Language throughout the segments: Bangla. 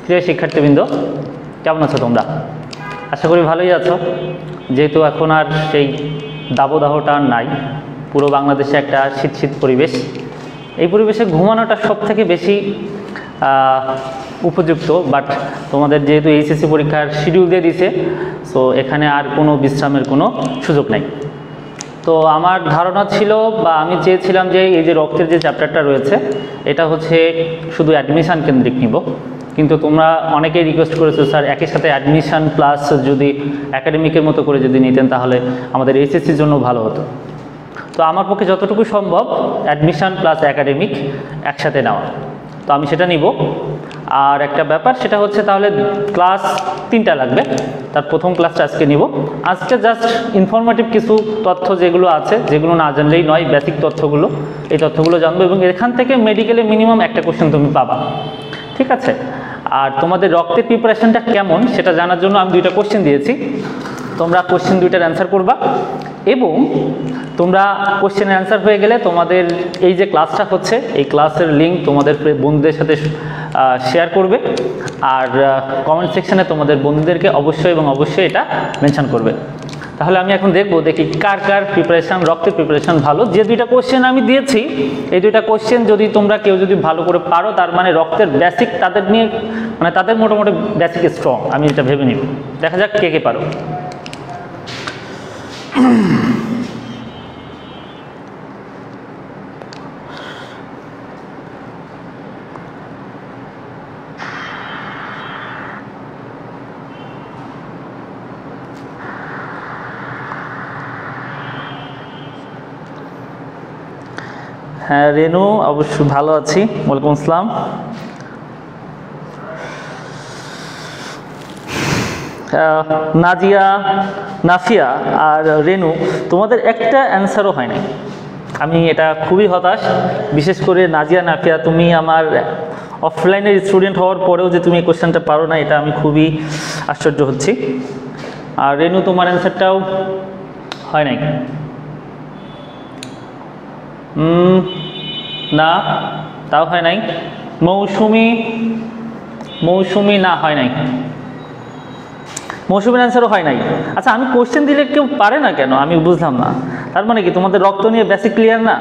প্রিয় শিক্ষার্থীবৃন্দ, কেমন আছো তোমরা? আশা করি ভালোই আছো। যেহেতু এখন আর সেই দাবদাহটা আর নাই, পুরো বাংলাদেশে একটা শীত শীত পরিবেশ। এই পরিবেশে ঘুমানোটা সব থেকে বেশি উপযুক্ত। বাট তোমাদের যেহেতু এইচএসসি পরীক্ষার শিডিউল দিয়ে দিছে, সো এখানে আর কোনো বিশ্রামের কোনো সুযোগ নাই। তো আমার ধারণা ছিল বা আমি চেয়েছিলাম যে এই যে রক্তের যে চ্যাপ্টারটা রয়েছে এটা হচ্ছে শুধু অ্যাডমিশান কেন্দ্রিক নিব, কিন্তু তোমরা অনেকেই রিকোয়েস্ট করেছো স্যার একই সাথে অ্যাডমিশান প্লাস যদি একাডেমিকের মতো করে যদি নিতেন তাহলে আমাদের এইচএসসির জন্য ভালো হতো। তো আমার পক্ষে যতটুকু সম্ভব অ্যাডমিশান প্লাস একাডেমিক একসাথে নেওয়া, তো আমি সেটা নিব। আর একটা ব্যাপার সেটা হচ্ছে তাহলে ক্লাস 3টা লাগবে, তার প্রথম ক্লাসটা আজকে নিব। আজকে জাস্ট ইনফরমেটিভ কিছু তথ্য যেগুলো আছে, যেগুলো না জানলেই নয়, বেসিক তথ্যগুলো, এই তথ্যগুলো জানবো এবং এখান থেকে মেডিকেলে মিনিমাম একটা কোশ্চেন তুমি পাবা, ঠিক আছে? আর তোমাদের রক্তের প্রিপারেশনটা কেমন সেটা জানার জন্য আমি 2টা কোশ্চেন দিয়েছি, তোমরা কোশ্চেন 2টার অ্যান্সার করবা এবং তোমরা কোশ্চেনের অ্যান্সার হয়ে গেলে তোমাদের এই যে ক্লাসটা হচ্ছে এই ক্লাসের লিঙ্ক তোমাদের বন্ধুদের সাথে শেয়ার করবে। আর কমেন্ট সেকশানে তোমাদের বন্ধুদেরকে অবশ্যই এবং অবশ্যই এটা মেনশন করবে। তাহলে আমি এখন দেখি কার কার প্রিপারেশান, রক্তের প্রিপারেশান ভালো। যে 2টা কোশ্চেন আমি দিয়েছি এই 2টা কোশ্চেন যদি তোমরা কেউ যদি ভালো করে পারো, তার মানে রক্তের বেসিক তাদের নিয়ে মানে তাদের মোটামুটি বেসিক স্ট্রং, আমি এটা ভেবে নিব। দেখা যাক কে কে পারো। হ্যাঁ রেনু, অবশ্যই ভালো আছি, ওয়ালাইকুম আসসালাম। নাজিয়া, নাফিয়া আর রেনু, তোমাদের একটা অ্যান্সারও হয় নাই। আমি এটা খুবই হতাশ, বিশেষ করে নাজিয়া, নাফিয়া, তুমি আমার অফলাইনের স্টুডেন্ট হওয়ার পরেও যে তুমি এই কোশ্চেনটা পারো না, এটা আমি খুবই আশ্চর্য হচ্ছি। আর রেনু, তোমার অ্যান্সারটাও হয় নাই। না, তাও হয় নাই। মৌসুমি না, হয় নাই। মৌসুমীর অ্যান্সারও হয় নাই। আচ্ছা, আমি কোশ্চেন দিলে কেউ পারে না কেন আমি বুঝলাম না। তার মানে কি তোমাদের রক্ত নিয়ে বেসিক ক্লিয়ার না?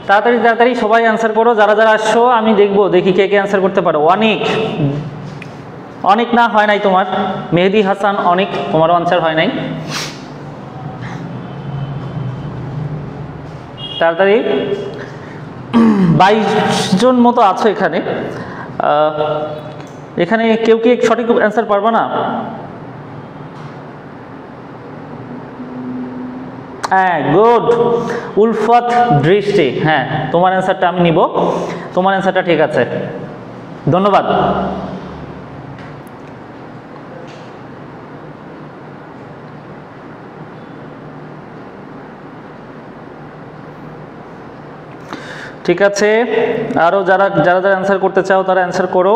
তাড়াতাড়ি তাড়াতাড়ি সবাই অ্যান্সার করো, যারা যারা আসছো। আমি দেখি কে কে অ্যান্সার করতে পারো। অনেক না, হয় নাই তোমার। মেহেদি হাসান, অনেক, তোমারও অ্যান্সার হয় নাই। তাড়াতাড়ি, 22 জন মতো আছো এখানে। এখানে কেউ কি সঠিক অ্যান্সার পারবা না? হ্যাঁ, গুড। উলফত দৃষ্টি, হ্যাঁ, তোমার অ্যান্সারটা আমি নিব। তোমার অ্যান্সারটা ঠিক আছে, ধন্যবাদ। ঠিক আছে, আরও যারা যারা অ্যান্সার করতে চাও তারা অ্যান্সার করো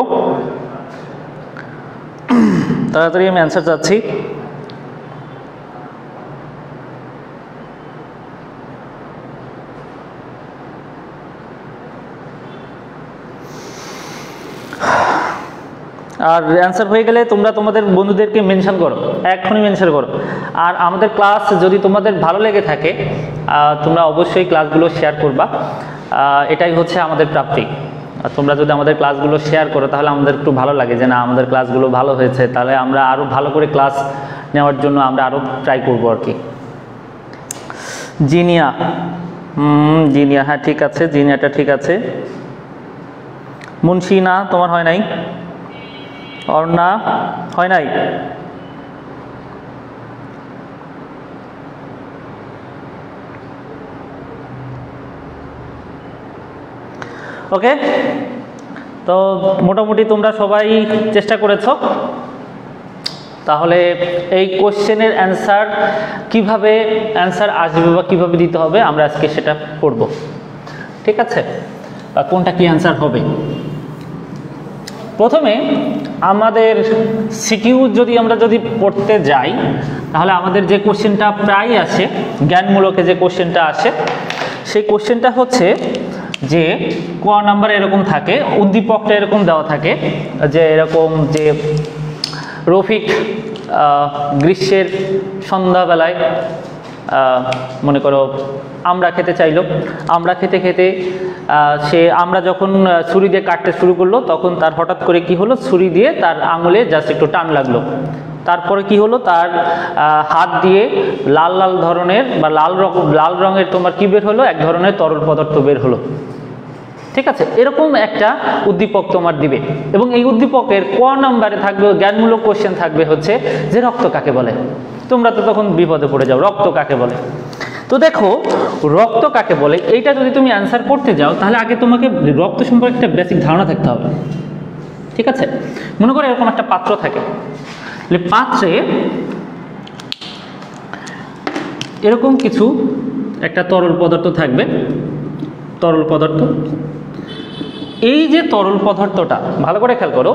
তাড়াতাড়ি, আমি অ্যান্সার চাচ্ছি। আর অ্যান্সার হয়ে গেলে তোমরা তোমাদের বন্ধুদেরকে মেনশন করো, এখনই মেনশন করো। আর আমাদের ক্লাস যদি তোমাদের ভালো লেগে থাকে তোমরা অবশ্যই ক্লাসগুলো শেয়ার করবা, এটাই হচ্ছে আমাদের প্রাপ্তি। আর তোমরা যদি আমাদের ক্লাসগুলো শেয়ার করো তাহলে আমাদের একটু ভালো লাগে যে না, আমাদের ক্লাসগুলো ভালো হয়েছে, তাহলে আমরা আরও ভালো করে ক্লাস নেওয়ার জন্য আমরা আরও ট্রাই করবো আর কি। জিনিয়া, হ্যাঁ ঠিক আছে, জিনিয়াটা ঠিক আছে। মুন্সি, না, তোমার হয় নাই। অর্ণা, হয় নাই। ওকে, তো মোটামুটি তোমরা সবাই চেষ্টা করেছো। তাহলে এই কোশ্চেনের অ্যান্সার কিভাবে অ্যান্সার আসবে বা কীভাবে দিতে হবে আমরা আজকে সেটা পড়ব, ঠিক আছে? বা কোনটা কি অ্যান্সার হবে। প্রথমে আমাদের সিকিউ আমরা যদি পড়তে যাই তাহলে আমাদের যে কোশ্চেনটা প্রায় আসে, জ্ঞানমূলকে যে কোশ্চেনটা আসে, সেই কোশ্চেনটা হচ্ছে যে ক নাম্বারে এরকম থাকে, উদ্দীপকটা এরকম দেওয়া থাকে যে এরকম যে রফিক গ্রীষ্মের সন্ধ্যাবেলায় মনে করো আমরা খেতে চাইলো, আমরা খেতে খেতে সে আমরা যখন ছুরি দিয়ে কাটতে শুরু করলো তখন তার হঠাৎ করে কি হলো, ছুরি দিয়ে তার আঙুলে জাস্ট একটু টান লাগলো, তারপরে কি হলো, তার হাত দিয়ে লাল লাল ধরনের বা লাল রঙের তোমার কি বের হলো, এক ধরনের তরল পদার্থ বের হলো। ঠিক আছে, এরকম একটা উদ্দীপক তোমার দিবে এবং এই উদ্দীপকের ক নাম্বারে থাকবে জ্ঞানমূলক কোশ্চেন থাকবে হচ্ছে যে রক্ত কাকে বলে। তোমরা তো তখন বিপদে পড়ে যাও, রক্ত কাকে বলে। তো দেখো রক্ত কাকে বলে এইটা যদি তুমি অ্যান্সার করতে যাও তাহলে আগে তোমাকে রক্ত সম্পর্কে একটা বেসিক ধারণা থাকতে হবে। ঠিক আছে, মনে করো এরকম একটা পাত্র থাকে, পাত্রে এরকম কিছু একটা তরল পদার্থ থাকবে, তরল পদার্থ। এই যে তরল পদার্থটা ভালো করে খেয়াল করো,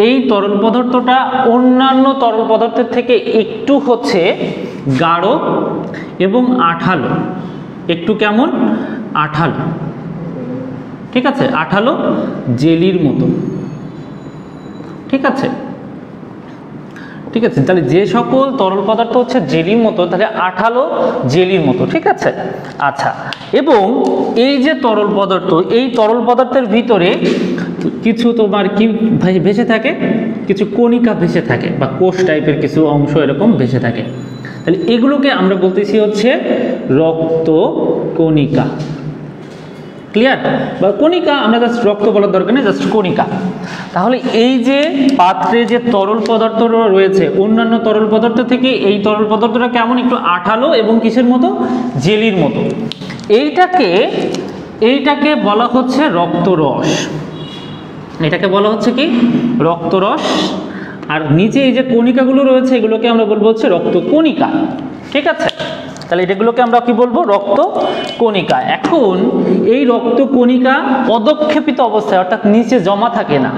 এই তরল পদার্থটা অন্যান্য তরল পদার্থের থেকে একটু হচ্ছে গাঢ় এবং আঠালো, একটু কেমন আঠালো। ঠিক আছে, আঠালো জেলির মতো। ঠিক আছে, ঠিক আছে, তাহলে যে সকল তরল পদার্থ হচ্ছে জেলির মতো, তাহলে আঠালো জেলির মতো। ঠিক আছে, আচ্ছা, এবং এই যে তরল পদার্থ, এই তরল পদার্থের ভিতরে কিছু তোমার কি ভেসে থাকে, কিছু কণিকা ভেসে থাকে বা কোষ টাইপের কিছু অংশ এরকম ভেসে থাকে। তাহলে এগুলোকে আমরা বলতেছি হচ্ছে রক্ত কণিকা। ক্লিয়ার? বা কণিকা আমরা জাস্ট রক্ত বলার দরকার নেই, জাস্ট কণিকা। তাহলে এই যে পাত্রে যে তরল পদার্থ রয়েছে অন্যান্য তরল পদার্থ থেকে এই তরল পদার্থটা কেমন একটু আঠালো এবং কিসের মতো, জেলির মতো। এইটাকে বলা হচ্ছে রক্তরস। এটাকে বলা হচ্ছে কি রক্তরস। আর নিচে এই যে কণিকাগুলো রয়েছে এগুলোকে আমরা বলবো হচ্ছে রক্ত কণিকা। ঠিক আছে, তাহলে এটাগুলোকে আমরা কি বলবো, রক্ত কণিকা। এখন এই রক্ত কণিকা অদক্ষেপিত অবস্থায় অর্থাৎ নিচে জমা থাকে না,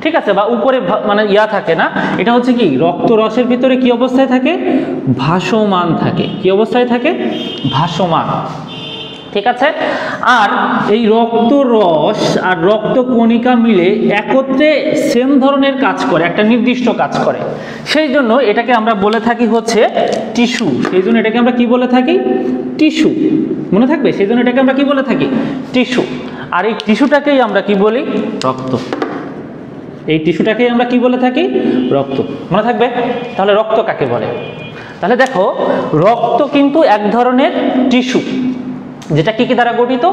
ঠিক আছে, বা উপরে মানে থাকে না, এটা হচ্ছে কি রক্তরসের ভিতরে কি অবস্থায় থাকে, ভাসমান থাকে। কি অবস্থায় থাকে, ভাসমান। ঠিক আছে, আর এই রক্তরস আর রক্ত কণিকা মিলে একত্রে সেম ধরনের কাজ করে, একটা নির্দিষ্ট কাজ করে। সেই জন্য এটাকে আমরা বলে থাকি হচ্ছে টিস্যু। সেই জন্য এটাকে আমরা কি বলে থাকি, টিস্যু। মনে থাকবে, সেই জন্য এটাকে আমরা কি বলে থাকি, টিস্যু। আর এই টিস্যুটাকেই আমরা কি বলি, রক্ত। এই টিস্যুটাকেই আমরা কি বলে থাকি, রক্ত। মনে থাকবে। তাহলে রক্ত কাকে বলে? তাহলে দেখো রক্ত কিন্তু এক ধরনের টিস্যু, যেটা কি কি দ্বারা গঠিত,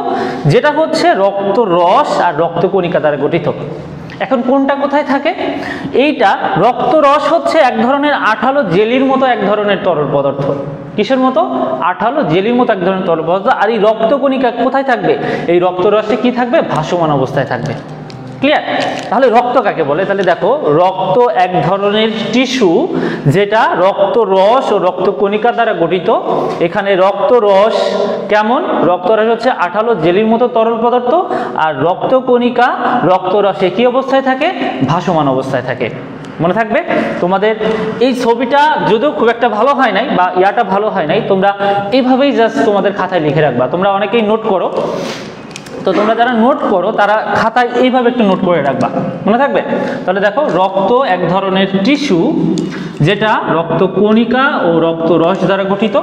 যেটা হচ্ছে রক্তরস আর রক্তকণিকা দ্বারা গঠিত। এখন কোনটা কোথায় থাকে, এইটা রক্তরস হচ্ছে এক ধরনের আঠালো জেলির মতো এক ধরনের তরল পদার্থ। কিসের মতো, আঠালো জেলির মতো এক ধরনের তরল পদার্থ। আর এই রক্তকণিকা কোথায় থাকবে, এই রক্তরসে কি থাকবে, ভাসমান অবস্থায় থাকবে। ক্লিয়ার? তাহলে রক্ত কাকে বলে? তাহলে দেখো রক্ত এক ধরনের টিস্যু যেটা রক্তরস ও রক্তকণিকা দ্বারা গঠিত। এখানে রক্তরস কেমন, রক্তরস হচ্ছে আঠালো জেলির মতো তরল পদার্থ, আর রক্তকণিকা রক্তরসে কি অবস্থায় থাকে, ভাসমান অবস্থায় থাকে। মনে থাকবে তোমাদের। এই ছবিটা যদিও খুব একটা ভালো হয় নাই বা ইয়াটা ভালো হয় নাই, তোমরা এইভাবেই জাস্ট তোমাদের খাতায় লিখে রাখবা। তোমরা অনেকেই নোট করো, তো তোমরা যারা নোট করো তারা খাতায় এইভাবে একটু নোট করে রাখবা, মনে থাকবে। তাহলে দেখো রক্ত এক ধরনের টিস্যু যেটা রক্তকণিকা ও রক্তরস দ্বারা গঠিত।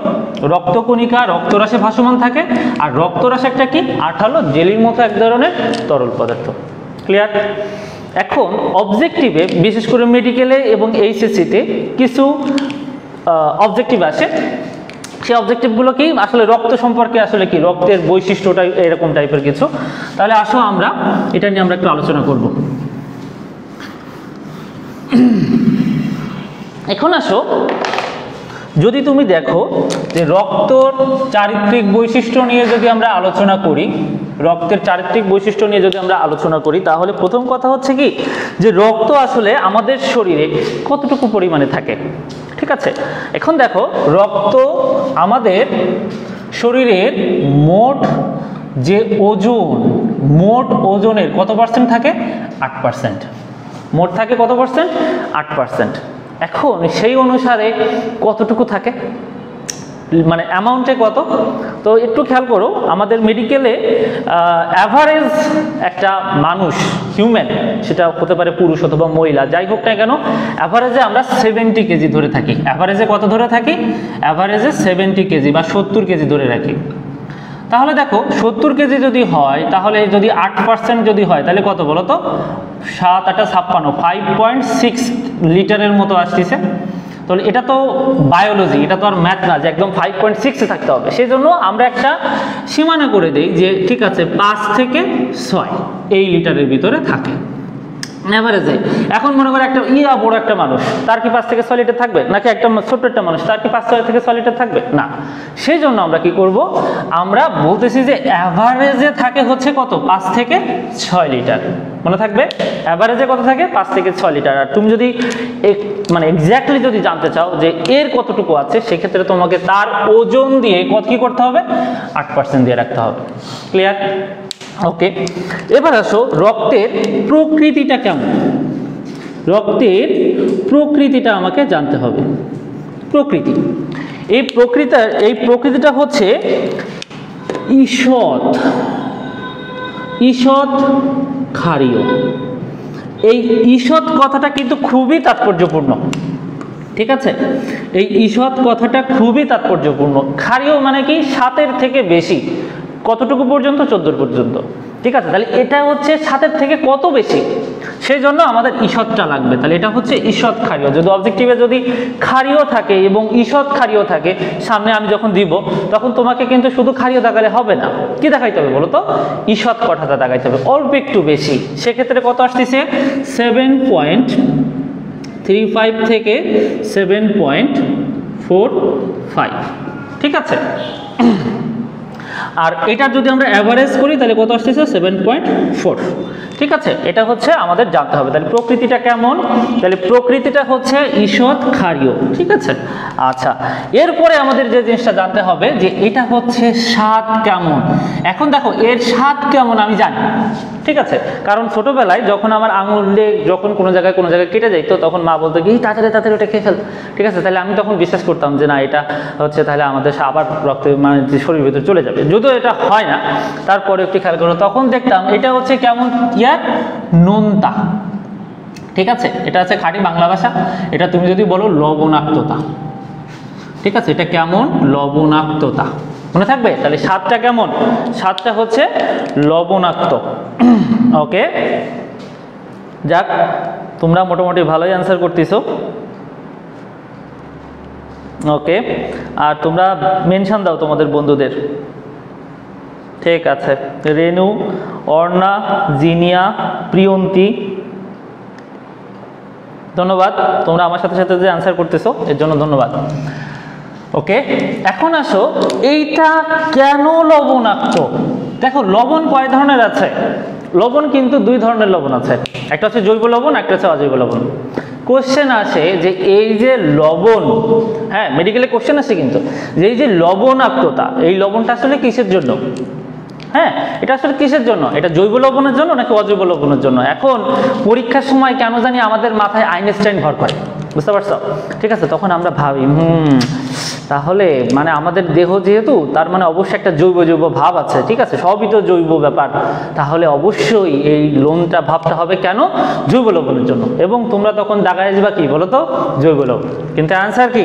রক্তকণিকা রক্তরসে ভাসমান থাকে, আর রক্তরস একটা কি আঠালো জেলির মতো এক ধরনের তরল পদার্থ। ক্লিয়ার? এখন অবজেক্টিভে বিশেষ করে মেডিকেলে এবং এইচএসসিতে কিছু অবজেক্টিভ আসে। সেই অবজেক্টিভগুলো কি, আসলে রক্ত সম্পর্কে আসলে কি রক্তের বৈশিষ্ট্যটা এরকম টাইপের কিছু। তাহলে আসো আমরা এটা নিয়ে আমরা একটু আলোচনা করব। এখন আসো, যদি তুমি দেখো যে রক্তর চারিত্রিক বৈশিষ্ট্য নিয়ে যদি আমরা আলোচনা করি, রক্তের চারিত্রিক বৈশিষ্ট্য নিয়ে যদি আমরা আলোচনা করি, তাহলে প্রথম কথা হচ্ছে কি যে রক্ত আসলে আমাদের শরীরে কতটুকু পরিমাণে থাকে। ঠিক আছে, এখন দেখো রক্ত আমাদের শরীরের মোট যে ওজন, মোট ওজনের কত পার্সেন্ট থাকে, 8%। মোট থাকে কত পার্সেন্ট, 8%। এখন সেই অনুসারে কতটুকু থাকে, মানে অ্যামাউন্টে কত। তো একটু খেয়াল করো, আমাদের মেডিকেলে অ্যাভারেজ একটা মানুষ হিউম্যান, সেটা হতে পারে পুরুষ অথবা মহিলা, যাই হোক না কেন, অ্যাভারেজে আমরা 70 কেজি ধরে থাকি। অ্যাভারেজে কত ধরে থাকি? অ্যাভারেজে 70 কেজি বা 70 কেজি ধরে রাখি। তাহলে দেখো 70 কেজি যদি হয়, তাহলে যদি 8% যদি হয়, তাহলে কত বলো তো? 7 8 56, 5.6 লিটারের মতো আসতেছে। তাহলে এটা তো বায়োলজি, এটা তো আর ম্যাথ না যে একদম 5.6 থাকতে হবে। সেই জন্য আমরা একটা সীমানা করে দিই যে ঠিক আছে 5 থেকে 6 এই লিটারের ভিতরে থাকে এভারেজে। এখন মনে করে একটা বড় একটা মানুষ, তার কি 5 থেকে 6 লিটার থাকবে? নাকি একটা ছোট্ট একটা মানুষ, তার কি 5 থেকে 6 লিটার থাকবে? না। সেই জন্য আমরা কি করব, আমরা বলতেছি যে অ্যাভারেজে থাকে হচ্ছে কত? 5 থেকে 6 লিটার। মনে থাকবে অ্যাভারেজে কত থাকে? 5 থেকে 6 লিটার। আর তুমি যদি মানে এক্স্যাক্টলি যদি জানতে চাও যে এর কতটুকু আছে, সেক্ষেত্রে তোমাকে তার ওজন দিয়ে কত কি করতে হবে? 8% দিয়ে রাখতে হবে। ক্লিয়ার? ওকে, এবার আসো রক্তের প্রকৃতিটা কেমন। রক্তের প্রকৃতিটা আমাকে জানতে হবে। প্রকৃতি, এই প্রকৃতিটা হচ্ছে ঈষৎ ক্ষারীয়। এই ঈষৎ কথাটা কিন্তু খুবই তাৎপর্যপূর্ণ, ঠিক আছে? এই ঈষৎ কথাটা খুবই তাৎপর্যপূর্ণ। ক্ষারীয় মানে কি? 7-এর থেকে বেশি। কতটুকু পর্যন্ত? 14 পর্যন্ত, ঠিক আছে? তাহলে এটা হচ্ছে 7-এর থেকে কত বেশি, সেই জন্য আমাদের ঈষৎটা লাগবে। তাহলে এটা হচ্ছে ঈষৎ ক্ষারীয়। যদি অবজেক্টিভে যদি ক্ষারীয় থাকে এবং ঈষৎ ক্ষারীয় থাকে, সামনে আমি যখন দিব তখন তোমাকে কিন্তু শুধু ক্ষারীয় দেখালে হবে না, কি দেখাইতে হবে বলো তো? ঈষৎ কথাটা দেখাইতে হবে, অল্প একটু বেশি। সেক্ষেত্রে কত আসতেছে? 7.35 থেকে 7.45, ঠিক আছে? আর এটা যদি আমরা অ্যাভারেজ করি তাহলে কত আসতেছে? 7.4, ঠিক আছে? এটা হচ্ছে আমাদের জানতে হবে। তাহলে প্রকৃতিটা কেমন? তাহলে প্রকৃতিটা হচ্ছে ঈষৎ ক্ষারীয়, ঠিক আছে? আচ্ছা, এরপরে আমাদের যে জিনিসটা জানতে হবে যে এটা হচ্ছে স্বাদ কেমন। এখন দেখো এর স্বাদ কেমন আমি জানি, ঠিক আছে? কারণ ছোটবেলায় যখন আমার আঙুলে যখন কোনো জায়গায় কেটে যাইতো, তখন মা বলতো কি তাড়াতাড়ি ওটা খেয়ে ফেল, ঠিক আছে? তাহলে আমি তখন বিশ্বাস করতাম যে না, এটা হচ্ছে তাহলে আমাদের আবার রক্তে মানে শরীরের ভিতরে চলে যাবে। যদিও এটা হয় না, তারপরে একটু খেয়াল করো, তখন দেখতাম এটা হচ্ছে কেমন? নোনতা, ঠিক আছে? এটা আছে খাঁটি বাংলা ভাষা, এটা তুমি যদি বলো লবণাক্ততা, ঠিক আছে? এটা কেমন? লবণাক্ততা, মনে থাকবে? তাহলে স্বাদটা কেমন? স্বাদটা হচ্ছে লবণাক্ত। ওকে, যাক, তোমরা মোটামুটি ভালোই অ্যান্সার করতেছো। ওকে, আর তোমরা মেনশন দাও তোমাদের বন্ধুদের, ঠিক আছে? রেনু, অর্ণা, জিনিয়া, প্রিয়ন্তী, ধন্যবাদ। তোমরা আমার সাথে সাথে যে অ্যান্সার করতেছো এর জন্য ধন্যবাদ। ওকে, এখন আসো এইটা কেন লবণাক্ত। দেখো লবণ কয় ধরনের আছে? লবণ কিন্তু 2 ধরনের লবণ আছে, একটা হচ্ছে জৈব লবণ, একটা হচ্ছে অজৈব লবণ। কোশ্চেন আসে যে এই যে লবণ, হ্যাঁ মেডিকেলে কোশ্চেন আসে কিন্তু, যে এই যে লবণাক্ততা, এই লবণটা আসলে কিসের জন্য? হ্যাঁ, এটা আসলে কিসের জন্য? এটা জৈব লবণের জন্য নাকি অজৈব লবণের জন্য? এখন পরীক্ষার সময় কেন জানি আমাদের মাথায় আইনস্টাইন ভর করে, বুঝতে পারছো? ঠিক আছে, তখন আমরা ভাবি তাহলে মানে আমাদের দেহ যেহেতু, তার মানে অবশ্যই একটা জৈব ভাব আছে, ঠিক আছে? সবই তো জৈব ব্যাপার, তাহলে অবশ্যই এই লোনটা ভাবতে হবে কেন? জৈব লবণের জন্য। এবং তোমরা তখন দাগায় যাবা কি বলো তো? জৈব লবণ। কিন্তু অ্যান্সার কি?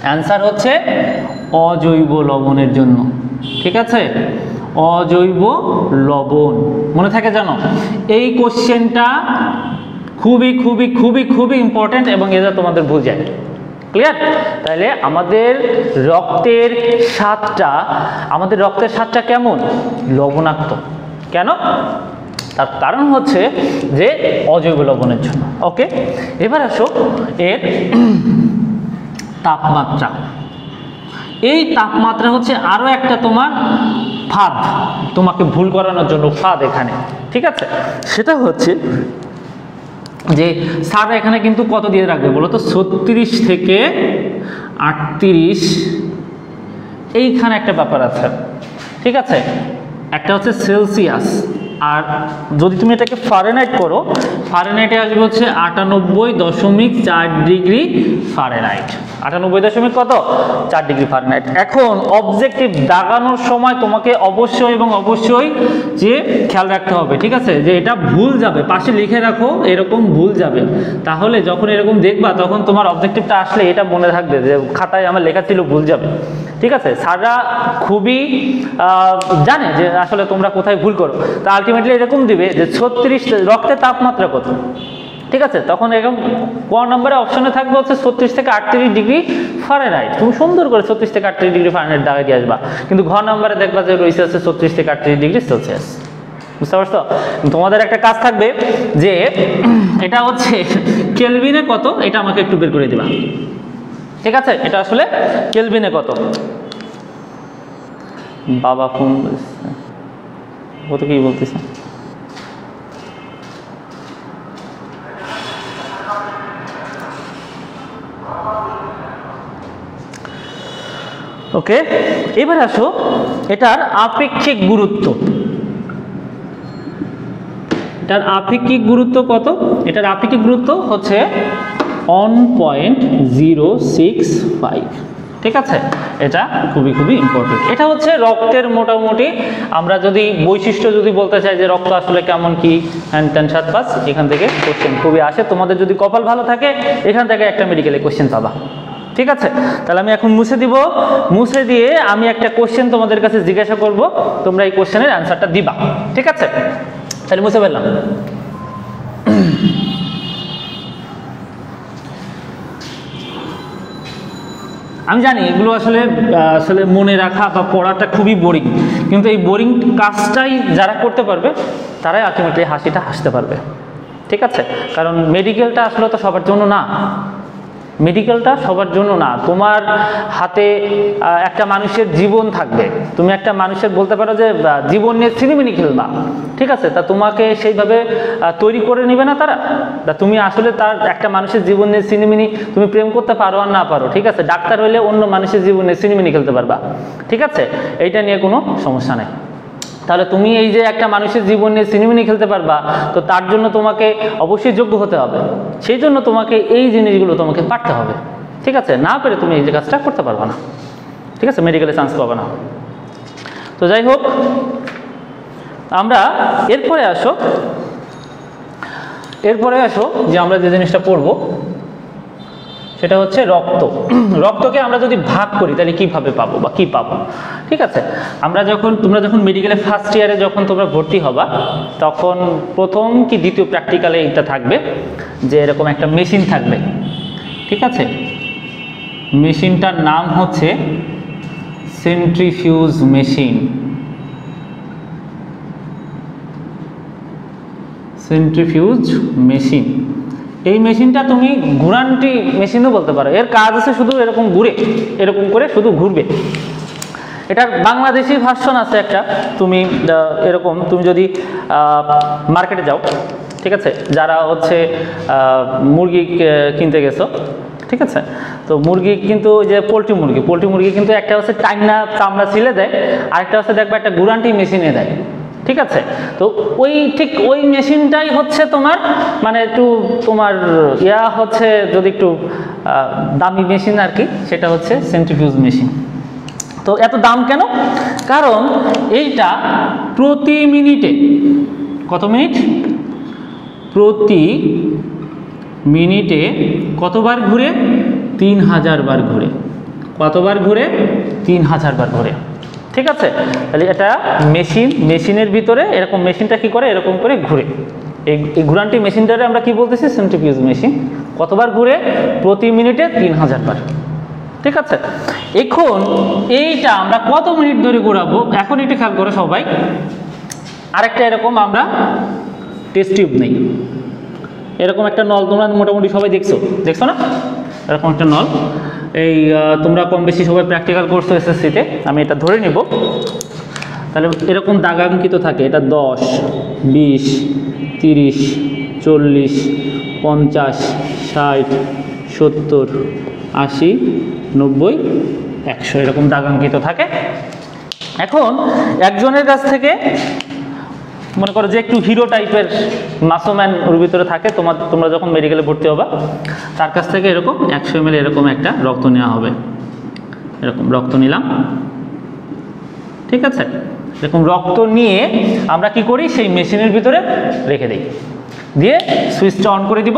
অ্যান্সার হচ্ছে অজৈব লবণের জন্য, ঠিক আছে? অজৈব লবণ, মনে থাকে জানো? এই কোশ্চেনটা খুবই খুবই খুবই খুবই ইম্পর্টেন্ট এবং এটা তোমাদের ভুল যায়। ক্লিয়ার? তাহলে আমাদের রক্তের স্বাদটা কেমন? লবণাক্ত। কেন? তার কারণ হচ্ছে যে অজৈব লবণের জন্য। ওকে, এবার আসো এর তাপমাত্রা। এই তাপমাত্রা হচ্ছে আরো একটা তোমার ফাঁদ, তোমাকে ভুল করানোর জন্য ফাঁদ এখানে, ঠিক আছে? সেটা হচ্ছে যে স্যার এখানে কিন্তু কত দিয়ে রাখবে বলো তো? 36 থেকে 38, এইখানে একটা ব্যাপার আছে, ঠিক আছে? একটা হচ্ছে সেলসিয়াস, আর যদি তুমি এটাকে ফারেনহাইট করো, ফারেনহাইটে আসবে হচ্ছে 98.4 ডিগ্রি ফারেনহাইট। 98 কত 4 ডিগ্রি ফারেনহাইট। এখন অবজেক্টিভ দাগানোর সময় তোমাকে অবশ্যই এবং অবশ্যই যে খেয়াল রাখতে হবে, ঠিক আছে, যে এটা ভুল যাবে, পাশে লিখে রাখো এরকম ভুল যাবে, তাহলে যখন এরকম দেখবা তখন তোমার অবজেক্টিভটা আসলে এটা মনে থাকবে যে খাতায় আমার লেখা ছিল ভুল যাবে, ঠিক আছে। স্যাররা খুবই জানে যে আসলে তোমরা কোথায় ভুল করো, তা আলটিমেটলি এরকম দিবে যে 36 রক্তের তাপমাত্রা কত, ঠিক আছে, তখন এরকম ক নম্বরে অপশনে থাকবে হচ্ছে 36 থেকে 38 ডিগ্রি ফারেনহাইট। তুমি সুন্দর করে 36 থেকে 38 ডিগ্রি ফারেনহাইট দাগাই দিয়ে আসবা, কিন্তু ঘ নম্বরে দেখবা যে রয়েছে হচ্ছে 36 থেকে 38 ডিগ্রি সেলসিয়াস। বুঝতে পারছো? তোমাদের একটা কাজ থাকবে যে এটা হচ্ছে কেলভিনে কত, এটা আমাকে একটু বের করে দিবা, ঠিক আছে। এটা আসলে কেলভিনে কত, বাবা ফোন কত কি বলতেছে, ওকে। এবার আসো এটার আপেক্ষিক গুরুত্ব। এটার আপেক্ষিক গুরুত্ব কত? এটার আপেক্ষিক গুরুত্ব হচ্ছে 1.065, ঠিক আছে। এটা খুবই ইম্পর্টেন্ট। এটা হচ্ছে রক্তের মোটামুটি আমরা যদি বৈশিষ্ট্য যদি বলতে চাই যে রক্ত আসলে কেমন কি হ্যান ত্যান সাত পাঁচ, এখান থেকে কোশ্চেন খুবই আসে। তোমাদের যদি কপাল ভালো থাকে এখান থেকে একটা মেডিকেলে কোশ্চেন পাবা, ঠিক আছে। তাহলে আমি এখন মুছে দিব, মুছে দিয়ে আমি একটা কোশ্চেন তোমাদের কাছে জিজ্ঞাসা করব, তোমরা এই কোশ্চেনের অ্যান্সারটা দিবা, ঠিক আছে। তাহলে মুছে ফেললাম। আমি জানি এগুলো আসলে মনে রাখা বা পড়াটা খুবই বোরিং, কিন্তু এই বোরিং কাজটাই যারা করতে পারবে তারাই আলটিমেটলি হাসিটা হাসতে পারবে, ঠিক আছে। কারণ মেডিকেলটা আসলে তো সবার জন্য না, মেডিকেলটা সবার জন্য না। তোমার হাতে একটা মানুষের জীবন থাকবে, তুমি একটা মানুষের বলতে পারো যে জীবন নিয়ে সিনেমিনি খেলবা, ঠিক আছে। তা তোমাকে সেইভাবে তৈরি করে নেবে না তারা, তা তুমি আসলে তার একটা মানুষের জীবন নিয়ে সিনেমিনি তুমি প্রেম করতে পারো আর না পারো, ঠিক আছে। ডাক্তার হইলে অন্য মানুষের জীবন নিয়ে সিনেমিনি খেলতে পারবা, ঠিক আছে, এইটা নিয়ে কোনো সমস্যা নেই। তাহলে তুমি এই যে একটা মানুষের জীবন নিয়ে সিনেমিনি খেলতে পারবা, তো তার জন্য তোমাকে অবশ্যই যোগ্য হতে হবে, সেই জন্য তোমাকে এই জিনিসগুলো তোমাকে পারতে হবে, ঠিক আছে। না পেরে তুমি এই যে কাজটা করতে পারবে না, ঠিক আছে, মেডিকেলে চান্স পাবে না। তো যাই হোক, আমরা এরপরে আসো যে আমরা যে জিনিসটা পড়বো সেটা হচ্ছে রক্ত। রক্তকে আমরা যদি ভাগ করি তাহলে কিভাবে পাবো বা কি পাবো, ঠিক আছে। তোমরা যখন মেডিকেলে ফার্স্ট ইয়ারে যখন তোমরা ভর্তি হবা, তখন প্রথম কি দ্বিতীয় প্র্যাকটিক্যালে এটা থাকবে যে এরকম একটা মেশিন থাকবে, ঠিক আছে। মেশিনটার নাম হচ্ছে সেন্ট্রিফিউজ মেশিন। সেন্ট্রিফিউজ মেশিন, এই মেশিনটা তুমি ঘুরান্টি মেশিনও বলতে পারো। এর কাজ আছে শুধু এরকম ঘুরে, এরকম করে শুধু ঘুরবে। এটার বাংলাদেশি ভার্সন আছে একটা, তুমি এরকম তুমি যদি মার্কেটে যাও, ঠিক আছে, যারা হচ্ছে মুরগি কিনতে গেছো, ঠিক আছে, তো মুরগি কিন্তু ওই যে পোলট্রি মুরগি কিন্তু একটা হচ্ছে টাইনা চামড়া ছিলে দেয়, আরেকটা হচ্ছে দেখবে একটা ঘুরান্টি মেশিনে দেয়, ঠিক আছে। তো ঠিক ওই মেশিনটাই হচ্ছে তোমার মানে একটু তোমার হচ্ছে যদি একটু দামি মেশিন আর কি, সেটা হচ্ছে সেন্ট্রিফিউজ মেশিন। তো এত দাম কেন? কারণ এইটা প্রতি মিনিটে কত মিনিট? প্রতি মিনিটে কতবার ঘুরে? 3000 বার ঘুরে। কতবার ঘুরে? 3000 বার ঘুরে, ঠিক আছে। তাহলে এটা মেশিনের ভিতরে এরকম মেশিনটা কি করে? এরকম করে ঘুরে। এই ঘুরান্টি মেশিনটারে আমরা কি বলতেছি? Centrifuge machine. কতবার ঘুরে? প্রতি মিনিটে 3000 বার, ঠিক আছে। এখন এইটা আমরা কত মিনিট ধরে ঘোরাবো এখন একটু খেয়াল করো সবাই। আরেকটা এরকম আমরা টেস্ট টিউব নেই, এরকম একটা নল তোমরা মোটামুটি সবাই দেখছো না? এরকম একটা নল, এই তোমরা কম বেশি সবাই প্র্যাকটিক্যাল করছো এসএসসিতে, আমি এটা ধরে নিব। তাহলে এরকম দাগাঙ্কিত থাকে, এটা 10, 20, 30, 40, 50, 60, 70, 80, 90, 100 এরকম দাগাঙ্কিত থাকে। এখন একজনের কাছ থেকে মনে করো যে একটু হিরো টাইপের মাসোম্যান ওর ভিতরে থাকে, তোমরা যখন মেডিকেলে ভর্তি হবা তার কাছ থেকে এরকম 100 ml এরকম একটা রক্ত নেওয়া হবে। এরকম রক্ত নিলাম, ঠিক আছে। এরকম রক্ত নিয়ে আমরা কি করি, সেই মেশিনের ভিতরে রেখে দিই, দিয়ে সুইচটা অন করে দিব।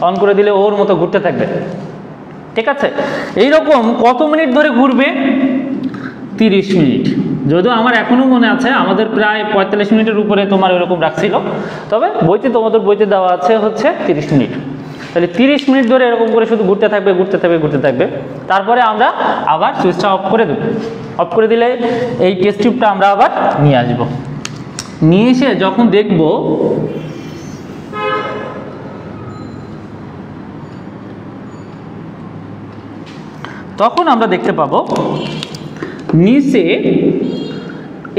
অন করে দিলে ওর মতো ঘুরতে থাকবে, ঠিক আছে। এইরকম কত মিনিট ধরে ঘুরবে? 30 মিনিট। যদিও আমার এখনও মনে আছে আমাদের প্রায় 45 মিনিটের উপরে তোমার এরকম রাখছিল, তবে তোমাদের বইতে দেওয়া আছে হচ্ছে 30 মিনিট। তাহলে 30 মিনিট ধরে এরকম করে শুধু ঘুরতে থাকবে, ঘুরতে থাকবে, ঘুরতে থাকবে। তারপরে আমরা আবার সুইচটা অফ করে দেব। অফ করে দিলে এই টেস্ট টিউবটা আমরা আবার নিয়ে আসব। নিয়ে এসে যখন দেখব তখন আমরা দেখতে পাবো নিচে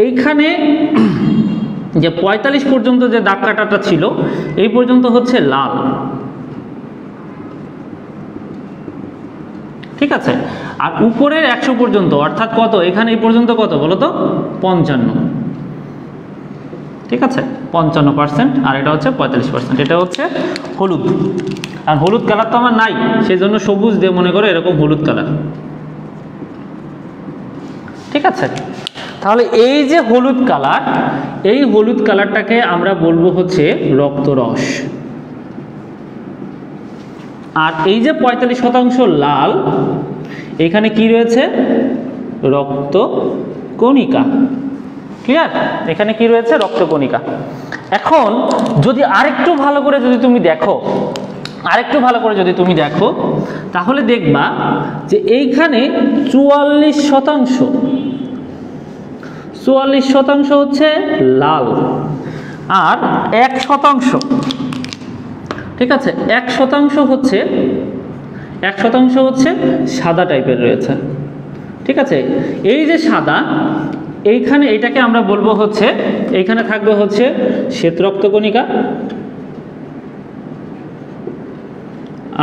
এইখানে যে 45 পর্যন্ত যে দাগ কাটাটা ছিল এই পর্যন্ত হচ্ছে লাল, ঠিক আছে। আর উপরের 100 পর্যন্ত অর্থাৎ কত, এখানে এই পর্যন্ত কত বলো তো? 55, ঠিক আছে। 55%, আর এটা হচ্ছে 45%। এটা হচ্ছে হলুদ। আর হলুদ কালার তো আমার নাই, সেই জন্য সবুজ দিয়ে মনে করো এরকম হলুদ কালার, ঠিক আছে। তাহলে এই যে হলুদ কালার, এই হলুদ কালারটাকে আমরা বলবো হচ্ছে রক্তরস। আর এই যে 45% লাল, এখানে কি রয়েছে? রক্তকণিকা। ক্লিয়ার? এখানে কি রয়েছে? রক্তকণিকা। এখন যদি আরেকটু ভালো করে যদি তুমি দেখো, তাহলে দেখবা যে এইখানে 44% হচ্ছে লাল, আর 1% ঠিক আছে, 1% হচ্ছে সাদা টাইপের রয়েছে, ঠিক আছে। এই যে সাদা, এইখানে এটাকে আমরা বলবো হচ্ছে, এইখানে থাকবে হচ্ছে শ্বেত রক্তকণিকা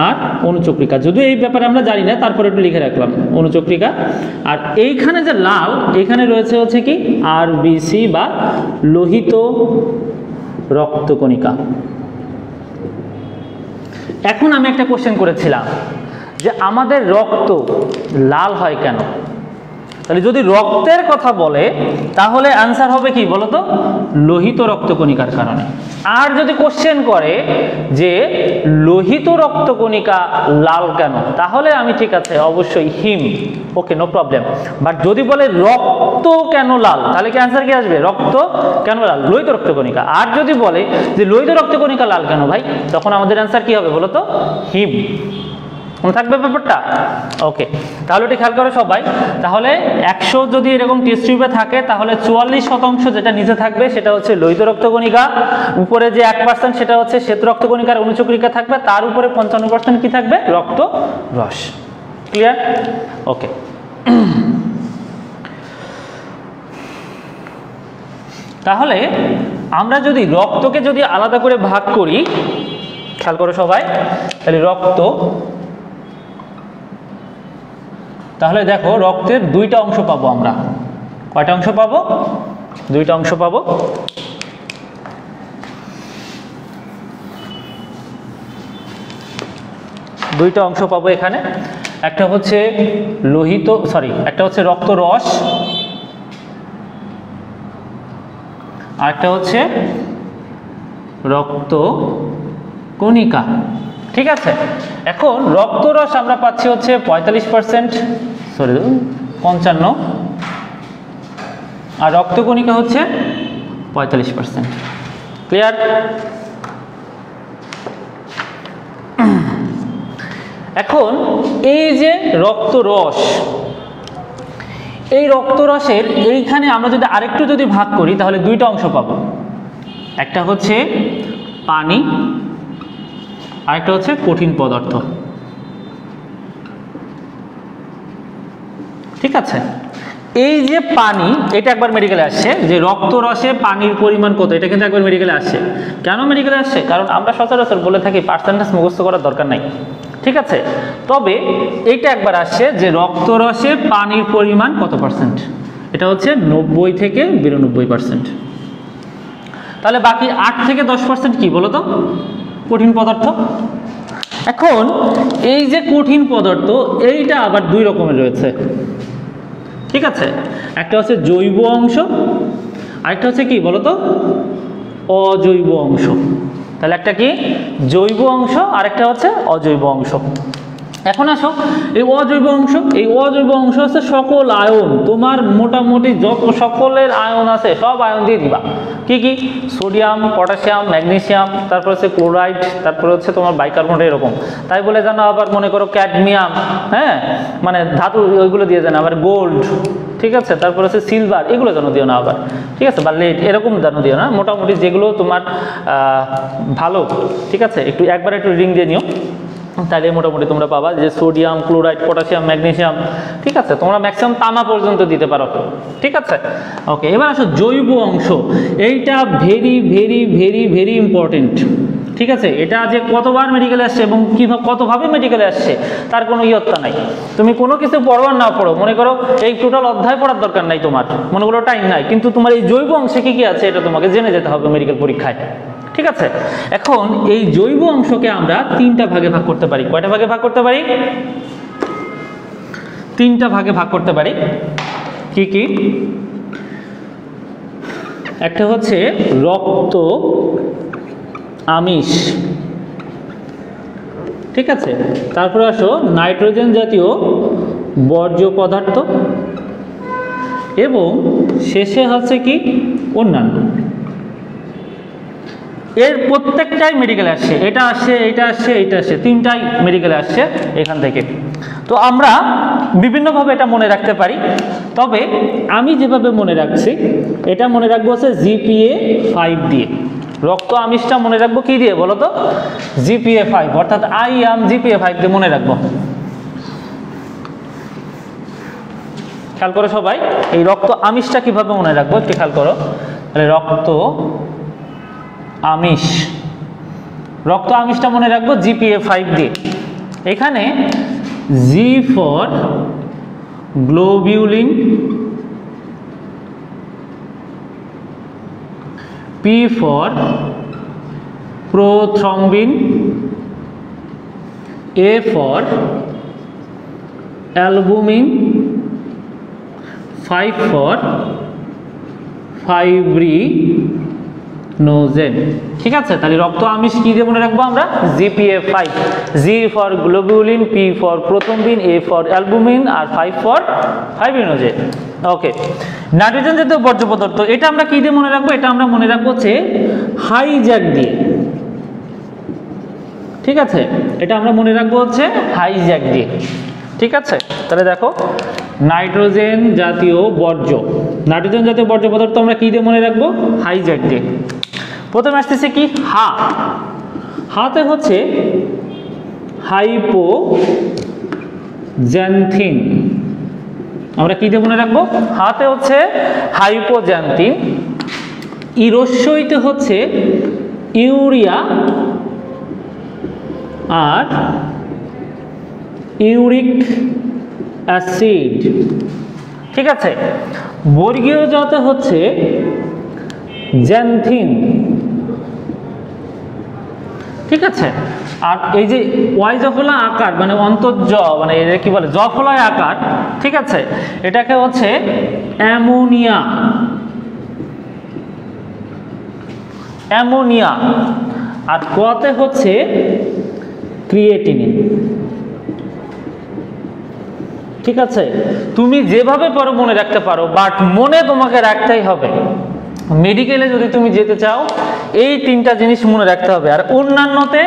আর অনুচক্রিকা। যদিও এই ব্যাপারে আমরা জানি না, তারপরে একটু লিখে রাখলাম অনুচক্রিকা। আর এইখানে যে লাল, এখানে রয়েছে হচ্ছে কি আরবিসি বা লোহিত রক্তকণিকা। এখন আমি একটা কোশ্চেন করেছিলাম যে আমাদের রক্ত লাল হয় কেন? তাহলে যদি রক্তের কথা বলে তাহলে অ্যান্সার হবে কি বলতো? লোহিত রক্তকণিকার কারণে। আর যদি কোশ্চেন করে যে লোহিত রক্তকণিকা লাল কেন, তাহলে আমি ঠিক আছে অবশ্যই হিম, ওকে নো প্রবলেম। বাট যদি বলে রক্ত কেন লাল, তাহলে কি অ্যান্সার কি আসবে? রক্ত কেন লাল? লোহিত রক্তকণিকা। আর যদি বলে যে লোহিত রক্তকণিকা লাল কেন ভাই, তখন আমাদের অ্যান্সার কি হবে বলতো? হিম। মনে থাকবে ব্যাপারটা? ওকে, তাহলে এটা খেয়াল করো সবাই। তাহলে 100 যদি এরকম টেস্ট টিউবে থাকে, তাহলে 44% যেটা নিচে থাকবে সেটা হচ্ছে লোহিত রক্তকণিকা, উপরে যে 1% সেটা হচ্ছে শ্বেত রক্তকণিকার অনুচক্রিকা থাকবে, তার উপরে 55% কি থাকবে? রক্তরস। ক্লিয়ার? ওকে। তাহলে আমরা যদি রক্তকে যদি আলাদা করে ভাগ করি, খেয়াল করো সবাই, তাহলে রক্ত, তাহলে দেখো রক্তের দুইটা অংশ পাবো আমরা। কয়টা অংশ পাবো? দুইটা অংশ পাবো। দুইটা অংশ পাবো এখানে। একটা হচ্ছে একটা হচ্ছে রক্তরস, আর একটা হচ্ছে রক্তকণিকা, ঠিক আছে। এখন রক্তরস আমরা পাচ্ছি হচ্ছে 55, আর রক্তকণিকা হচ্ছে 45%। ক্লিয়ার? এখন এই যে রক্তরস, এই রক্তরসের এইখানে আমরা যদি আরেকটু যদি ভাগ করি, তাহলে দুইটা অংশ পাবো। একটা হচ্ছে পানি, আরেকটা হচ্ছে কঠিন পদার্থ, ঠিক আছে। এই যে পানি, এটা একবার মেডিকেলে আসছে যে রক্তরসে পানির পরিমাণ কত, এটা কিন্তু একবার মেডিকেলে আসছে। কেন মেডিকেলে আসছে? কারণ আমরা সচরাচর বলে থাকি পার্সেন্টেজ মুখস্থ করার দরকার নাই, ঠিক আছে। তবে এইটা একবার আসছে যে রক্তরসে পানির পরিমাণ কত পার্সেন্ট, এটা হচ্ছে 90 থেকে 92%। তাহলে বাকি 8 থেকে 10% কি বলো তো? কঠিন পদার্থ। এখন এই যে কঠিন পদার্থ এইটা আবার দুই রকমের রয়েছে, ঠিক আছে? একটা হচ্ছে জৈব অংশ, আরেকটা হচ্ছে কি বলো তো? অজৈব অংশ। তাহলে একটা কি জৈব অংশ, আরেকটা হচ্ছে অজৈব অংশ। এখন আসো এই অজৈব অংশ, এই অজৈব অংশ হচ্ছে সকল আয়ন, তোমার মোটামুটি যত সকলের আয়ন আছে সব আয়ন দিয়ে দিবা। কি কি? সোডিয়াম, পটাশিয়াম, ম্যাগনেসিয়াম, তারপর হচ্ছে ক্লোরাইড, তারপর হচ্ছে তোমার বাইকার্বনেট, এরকম। তাই বলে জানো আবার মনে করো ক্যাডমিয়াম, হ্যাঁ মানে ধাতু, ওইগুলো দিয়ে জানো আবার গোল্ড, ঠিক আছে? তারপর হচ্ছে সিলভার, এগুলো যেন দিও না আবার, ঠিক আছে? বা লেড, এরকম যেন দিও না। মোটামুটি যেগুলো তোমার ভালো, ঠিক আছে? একবার একটু রিং দিয়ে নিও, তাহলে মোটামুটি তোমরা পাবা যে সোডিয়াম, ক্লোরাইড, পটাশিয়াম, ম্যাগনেসিয়াম, ঠিক আছে? তোমরা ম্যাক্সিমাম তামা পর্যন্ত দিতে পারো, ঠিক আছে? ওকে, এবার আসো জৈব অংশ। এইটা very very very very important, ঠিক আছে? এটা যে কতবার মেডিকেলে আসছে এবং কতভাবে মেডিকেলে আসছে তার কোনো ইয়ত্তা নাই। তুমি কোনো কিছু পড়ো আর না পড়ো, মনে করো এই টোটাল অধ্যায় পড়ার দরকার নাই তোমার, মনে করো টাইম নাই, কিন্তু তোমার এই জৈব অংশে কি কি আছে এটা তোমাকে জেনে যেতে হবে মেডিকেল পরীক্ষায়, ঠিক আছে? এখন এই জৈব অংশকে আমরা 3টা ভাগে ভাগ করতে পারি। কয়টা ভাগে ভাগ করতে পারি? 3টা ভাগে ভাগ করতে পারি। কি কি? একটা হচ্ছে রক্ত আমিষ, ঠিক আছে? তারপরে আসো নাইট্রোজেন জাতীয় বর্জ্য পদার্থ, এবং শেষে হচ্ছে কি অন্যান্য। এর প্রত্যেকটাই মেডিকেলে আসছে, এটা আসছে, এটা আসছে, এটা আসছে, 3টাই মেডিকেলে আসছে এখান থেকে। তো আমরা বিভিন্নভাবে এটা মনে রাখতে পারি, তবে আমি যেভাবে মনে রাখছি এটা মনে রাখবো হচ্ছে GPA 5 দিয়ে। রক্ত আমিষটা মনে রাখবো কি দিয়ে বলো তো? GPA 5, অর্থাৎ I am GPA 5 দিয়ে মনে রাখবো। খেয়াল করো সবাই, এই রক্ত আমিষটা কিভাবে মনে রাখবো একটু খেয়াল করো। তাহলে রক্ত আমিষ, রক্ত আমিষটা মনে রাখবো GPA 5 দিয়ে। এখানে G for globulin, P for prothrombin, A for albumin, 5 for fibrinogen, ঠিক আছে? তাহলে রক্ত আমিষ কি দিয়ে মনে রাখবো আমরা? GPA 5। G for globulin, P for prothrombin, A for albumin, আর 5 ফর ফাইব্রিনোজেন। ওকে, নাইট্রোজেন জাতীয় বর্জ্য পদার্থ এটা আমরা কি দিয়ে মনে রাখবো? এটা আমরা মনে রাখবো হচ্ছে হাইজ্যাক দিয়ে, ঠিক আছে? এটা আমরা মনে রাখবো হচ্ছে হাইজ্যাক দিয়ে, ঠিক আছে? তাহলে দেখো নাইট্রোজেন জাতীয় বর্জ্য, নাইট্রোজেন জাতীয় বর্জ্য পদার্থ আমরা কি দিয়ে মনে রাখবো? হাইজ্যাক দিয়ে। প্রথমে আসতেছে কি হাতে হচ্ছে হাইপোজ্যান্থিন, আমরা কি দিয়ে মনে রাখবো? হাতে হচ্ছে হাইপোজ্যান্থিন। ইরস্যইতে হচ্ছে ইউরিয়া আর ইউরিক অ্যাসিড, ঠিক আছে? বর্গীয় জতে হচ্ছে জ্যান্থিন, ঠিক আছে? আর এই যে ওয়াই জফলা আকার মানে অন্তর্জ মানে এটা কি বলে জফলায় আকার, ঠিক আছে? এটাকে হচ্ছে অ্যামোনিয়া, অ্যামোনিয়া। আর কতে হচ্ছে ক্রিয়েটিনিন, ঠিক আছে? তুমি যেভাবে পারো মনে রাখতে পারো, বাট মনে তোমাকে রাখতেই হবে। মেডিকেলে যদি তুমি যেতে চাও এই 3টা জিনিস মনে রাখতে হবে। আর অন্যান্যতে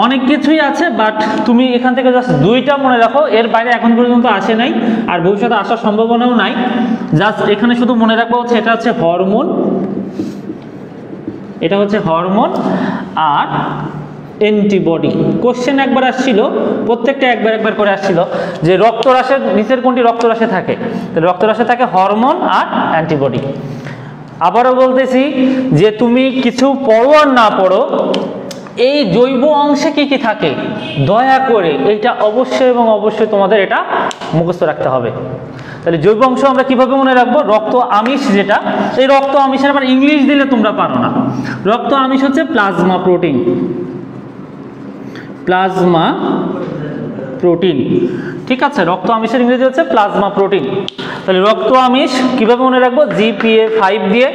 অনেক কিছুই আছে, বাট তুমি এখান থেকে জাস্ট 2টা মনে রাখো, এর বাইরে এখন পর্যন্ত আসে নাই আর ভবিষ্যতে আসার সম্ভাবনাও নাই। জাস্ট এখানে শুধু মনে রাখবো হচ্ছে এটা হচ্ছে হরমোন, এটা হচ্ছে হরমোন আর অ্যান্টিবডি। কোশ্চেন একবার আসছিল, প্রত্যেকটা একবার করে আসছিল যে রক্তরাশের নিচের কোনটি রক্তরাশে থাকে? তাহলে রক্তরাশে থাকে হরমোন আর অ্যান্টিবডি। আবারও বলতেছি যে তুমি কিছু পড়ো আর না পড়ো, এই জৈব অংশে কি কি থাকে, দয়া করে এইটা অবশ্যই এবং অবশ্যই তোমাদের এটা মুখস্থ রাখতে হবে। তাহলে জৈব অংশ আমরা কিভাবে মনে রাখবো, রক্ত আমিষ যেটা, এই রক্ত আমিষের আবার ইংলিশ দিলে তোমরা পারো না। রক্ত আমিষ হচ্ছে প্লাজমা প্রোটিন, প্লাজমা প্রোটিন, ঠিক আছে। রক্ত আমিষের ইংরেজি হচ্ছে প্লাজমা প্রোটিন। তাহলে রক্ত আমিষ কিভাবে মনে রাখবো, GPA5 দিয়ে।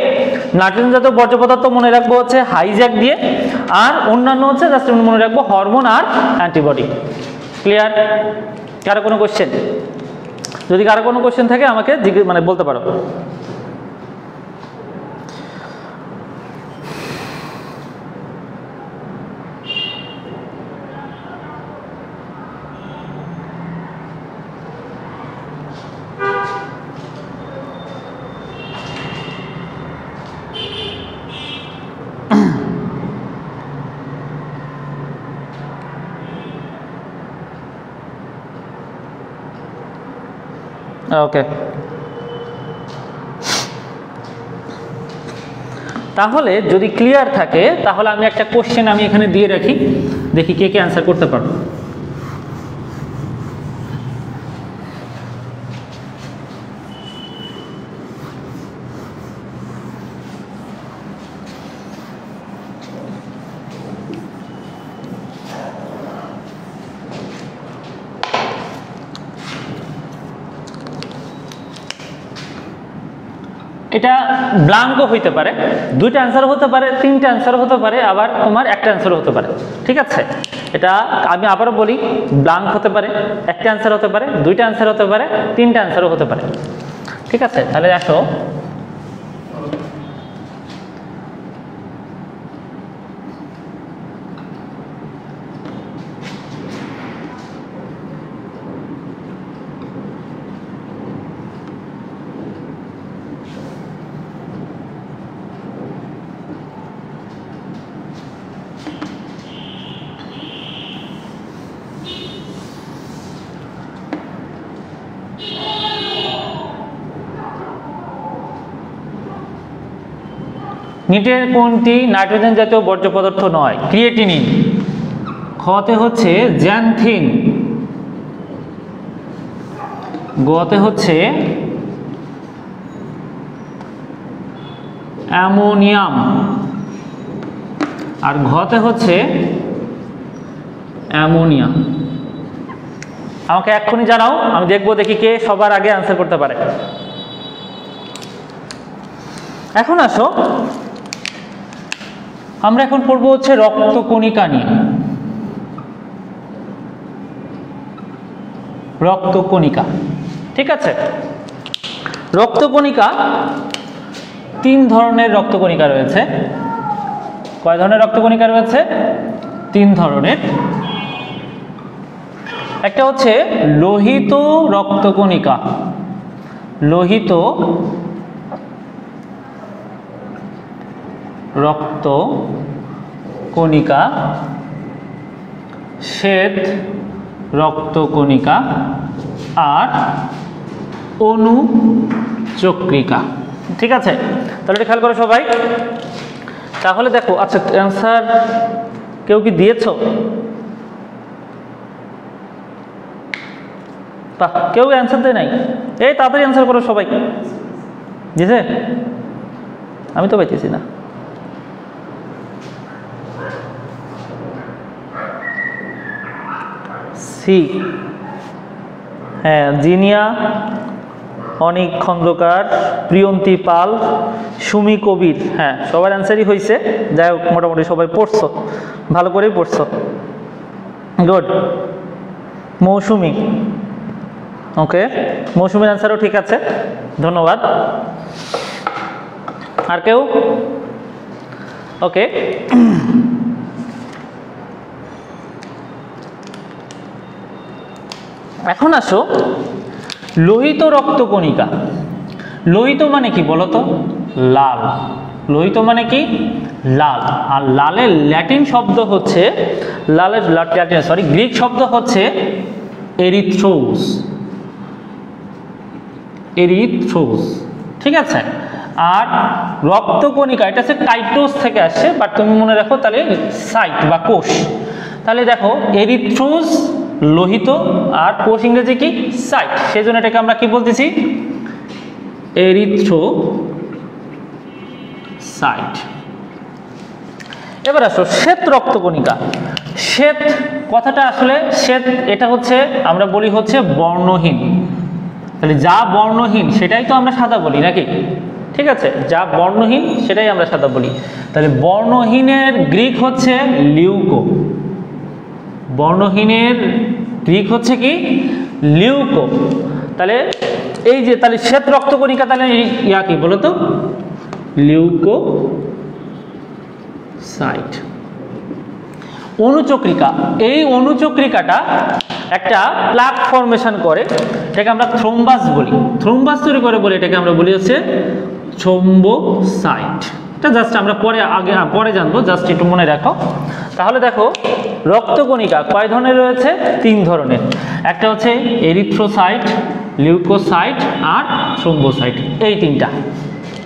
নাইট্রোজেন জাতীয় বর্জ্য পদার্থ মনে রাখবো হচ্ছে হাইজ্যাক দিয়ে। আর অন্যান্য হচ্ছে জাস্ট মনে রাখবো হরমোন আর অ্যান্টিবডি। ক্লিয়ার? কারো কোনো কোশ্চেন? যদি কারো কোনো কোশ্চেন থাকে আমাকে মানে বলতে পারো। ওকে, তাহলে যদি ক্লিয়ার থাকে তাহলে আমি একটা কোশ্চেন আমি এখানে দিয়ে রাখি, দেখি কে কে অ্যান্সার করতে পারো। এটা ব্লাঙ্কও হইতে পারে, দুইটা অ্যান্সার হতে পারে, তিনটা অ্যান্সার হতে পারে, আবার তোমার একটা অ্যান্সার হতে পারে, ঠিক আছে। এটা আমি আবারও বলি, ব্লাঙ্ক হতে পারে, একটা অ্যান্সার হতে পারে, দুইটা অ্যান্সার হতে পারে, তিনটা অ্যান্সারও হতে পারে, ঠিক আছে। তাহলে আসো, নিচের কোনটি নাইট্রোজেন জাতীয় বর্জ্য পদার্থ নয়? ক্রিয়েটিনিন, খতে হচ্ছে জ্যানথিন, গতে হচ্ছে অ্যামোনিয়াম, আর ঘতে হচ্ছে অ্যামোনিয়া। আমাকে এক্ষুনি জানাও, আমি দেখবো দেখি কে সবার আগে অ্যান্সার করতে পারে। এখন আসো, আমরা এখন পড়বো হচ্ছে রক্তকণিকা নিয়ে। রক্তকণিকা, ঠিক আছে। রক্তকণিকা, তিন ধরনের রক্তকণিকা রয়েছে। কয় ধরনের রক্তকণিকা রয়েছে? তিন ধরনের। একটা হচ্ছে লোহিত রক্তকণিকা, লোহিত রক্তকণিকা, শ্বেত রক্তকণিকা আর অনুচক্রিকা, ঠিক আছে। তাহলে এটা খেয়াল করো সবাই। তাহলে দেখো, আচ্ছা অ্যান্সার কেউ কি দিয়েছো? বাহ, কেউ অ্যান্সার দেয় নাই। এই তাড়াতাড়ি অ্যান্সার করো সবাই। দিয়েছে? আমি তো পাইতেছি না। সি, হ্যাঁ, জিনিয়া, অনিক খন্দকার, প্রিয়ন্তী পাল, সুমি কবির, হ্যাঁ সবার অ্যান্সারই হয়েছে। যাই হোক, মোটামুটি সবাই পড়ছো, ভালো করেই পড়ছো, গুড। মৌসুমি, ওকে, মৌসুমির অ্যান্সারও ঠিক আছে, ধন্যবাদ। আর কেউ? ওকে, এখন আসো লোহিত রক্তকণিকা। লোহিত মানে কি বলতো? লাল। লোহিত মানে কি? লাল। আর লালের ল্যাটিন শব্দ হচ্ছে, লালের গ্রিক শব্দ হচ্ছে এরিথ্রোস, এরিথ্রোস, ঠিক আছে। আর রক্তকণিকা এটা হচ্ছে কাইটোস থেকে আসছে, বাট তুমি মনে রাখো তাহলে সাইট বা কোষ। তাহলে দেখো এরিথ্রোস লোহিত আর কোষ ইংরেজি কি সাইট, সেই জন্য এটাকে আমরা কি বলতেছি এরিথ্রোসাইট। এবার আসো শ্বেত রক্তকণিকা। শ্বেত কথাটা আসলে শ্বেত এটা হচ্ছে আমরা বলি হচ্ছে বর্ণহীন, তাহলে যা বর্ণহীন সেটাই তো আমরা সাদা বলি নাকি, ঠিক আছে, যা বর্ণহীন সেটাই আমরা সাদা বলি। তাহলে বর্ণহীনের গ্রিক হচ্ছে লিউকো, বর্ণহীনের গ্রিক হচ্ছে কি লিউকো। তাহলে এই যে তাহলে শ্বেত রক্তকণিকা তাহলে ইয়া কি বলো তো লিউকোসাইট। অনুচক্রিকা, এই অনুচক্রিকাটা একটা প্লাক ফর্মেশন করে, এটাকে আমরা থ্রোম্বাস বলি, থ্রোম্বাস তৈরি করে বলি, এটাকে আমরা বলি হচ্ছে থ্রোম্বোসাইট। এটা জাস্ট আমরা পরে জানবো, জাস্ট একটু মনে রাখো। তাহলে দেখো রক্তকণিকা কয় ধরনের রয়েছে, 3 ধরনের, একটা হচ্ছে এরিথ্রোসাইট, লিউকোসাইট আর থ্রোম্বোসাইট, এই 3টা।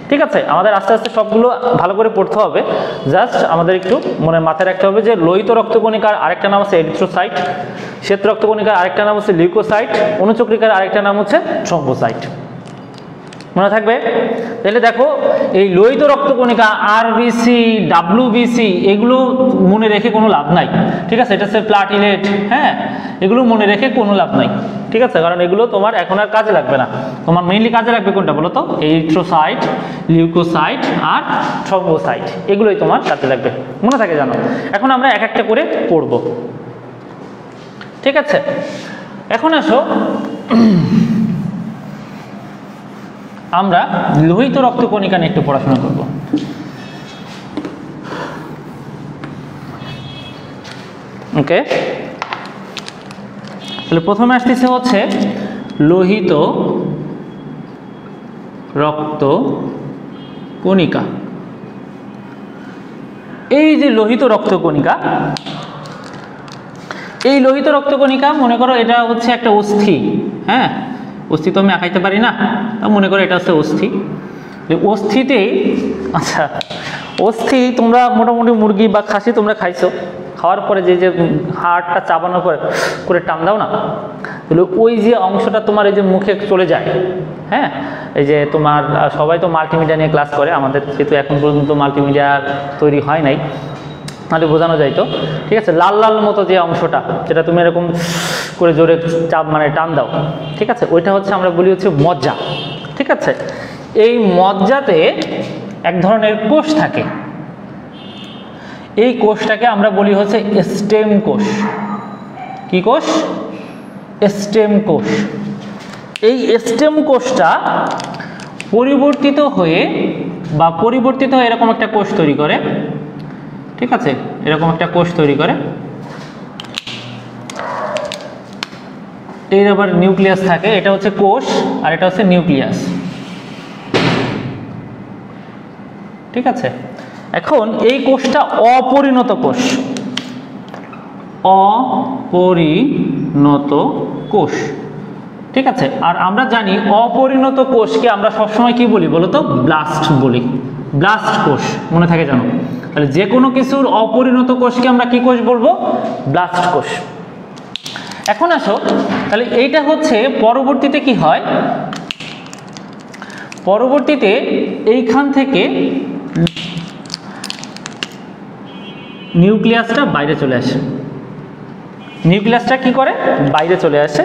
ঠিক আছে, আমাদের আস্তে আস্তে সবগুলো ভালো করে পড়তে হবে, জাস্ট আমাদের একটু মনে মাথায় রাখতে হবে যে লোহিত রক্তকণিকার আরেকটা নাম হচ্ছে এরিথ্রোসাইট, শ্বেত রক্তকণিকার আরেকটা নাম হচ্ছে লিউকোসাইট, অনুচক্রিকার আরেকটা নাম হচ্ছে থ্রোম্বোসাইট, মনে থাকবে। তাহলে দেখো এই লোহিত রক্তকণিকা আরবিসি, ডাব্লিউবিসি এগুলো মনে রেখে কোনো লাভ নাই, ঠিক আছে, এটা হচ্ছে প্লাটিলেট, হ্যাঁ, এগুলো মনে রেখে কোনো লাভ নাই, ঠিক আছে, কারণ এগুলো তোমার এখন আর কাজে লাগবে না। তোমার মেইনলি কাজে লাগবে কোনটা বলো তো, এরিথ্রোসাইট, লিউকোসাইট আর থ্রোম্বোসাইট, এগুলোই তোমার কাজে লাগবে, মনে থাকে জানো। এখন আমরা এক একটা করে পড়বো, ঠিক আছে। এখন আসো আমরা লোহিত রক্তকণিকা নিয়ে একটু পড়াশোনা করব। ওকে, তাহলে প্রথমে আসতেছে হচ্ছে লোহিত রক্তকণিকা। এই যে লোহিত রক্তকণিকা, এই লোহিত রক্তকণিকা মনে করো এটা হচ্ছে একটা অস্থি, হ্যাঁ, অস্থি তো আমি আঁকাইতে পারি না, মনে করো এটা হচ্ছে অস্থি। অস্থিতে আচ্ছা অস্থি তোমরা মোটামুটি মুরগি বা খাসি তোমরা খাইছো, খাওয়ার পরে যে যে হাড়টা চাবানোর পরে করে টান দাও না, তাহলে ওই যে অংশটা তোমার এই যে মুখে চলে যায়, হ্যাঁ, এই যে তোমার সবাই তো মাল্টিমিডিয়া নিয়ে ক্লাস করে, আমাদের যেহেতু এখন পর্যন্ত মাল্টিমিডিয়া তৈরি হয় নাই, তাহলে বোঝানো যাইতো, ঠিক আছে, লাল লাল মতো যে অংশটা যেটা তুমি এরকম করে জোরে চাপ মানে টান দাও, ঠিক আছে, ওইটা হচ্ছে আমরা বলি হচ্ছে মজ্জা, ঠিক আছে। এই মজ্জাতে এক ধরনের কোষ থাকে, এই কোষটাকে আমরা বলি হচ্ছে স্টেম কোষ। কি কোষ? স্টেম কোষ। এই স্টেম কোষটা পরিবর্তিত হয়ে এরকম একটা কোষ তৈরি করে, ঠিক আছে, এরকম একটা কোষ তৈরি করে, এর আবার নিউক্লিয়াস থাকে, এটা হচ্ছে কোষ আর এটা হচ্ছে নিউক্লিয়াস, ঠিক আছে। এখন এই কোষটা অপরিণত কোষ, অপরিণত কোষ, ঠিক আছে। আর আমরা জানি অপরিণত কোষকে আমরা সবসময় কি বলি বলতো, ব্লাস্ট বলি, ব্লাস্ট কোষ, মনে থাকে জানো। তাহলে যে কোনো কিছুর অপরিণত কোষকে আমরা কি কোষ বলবো, ব্লাস্ট কোষ। এখন আসো, তাহলে এইটা হচ্ছে পরবর্তীতে কি হয়, পরবর্তীতে এইখান থেকে নিউক্লিয়াসটা বাইরে চলে আসে, নিউক্লিয়াসটা কি করে বাইরে চলে আসে,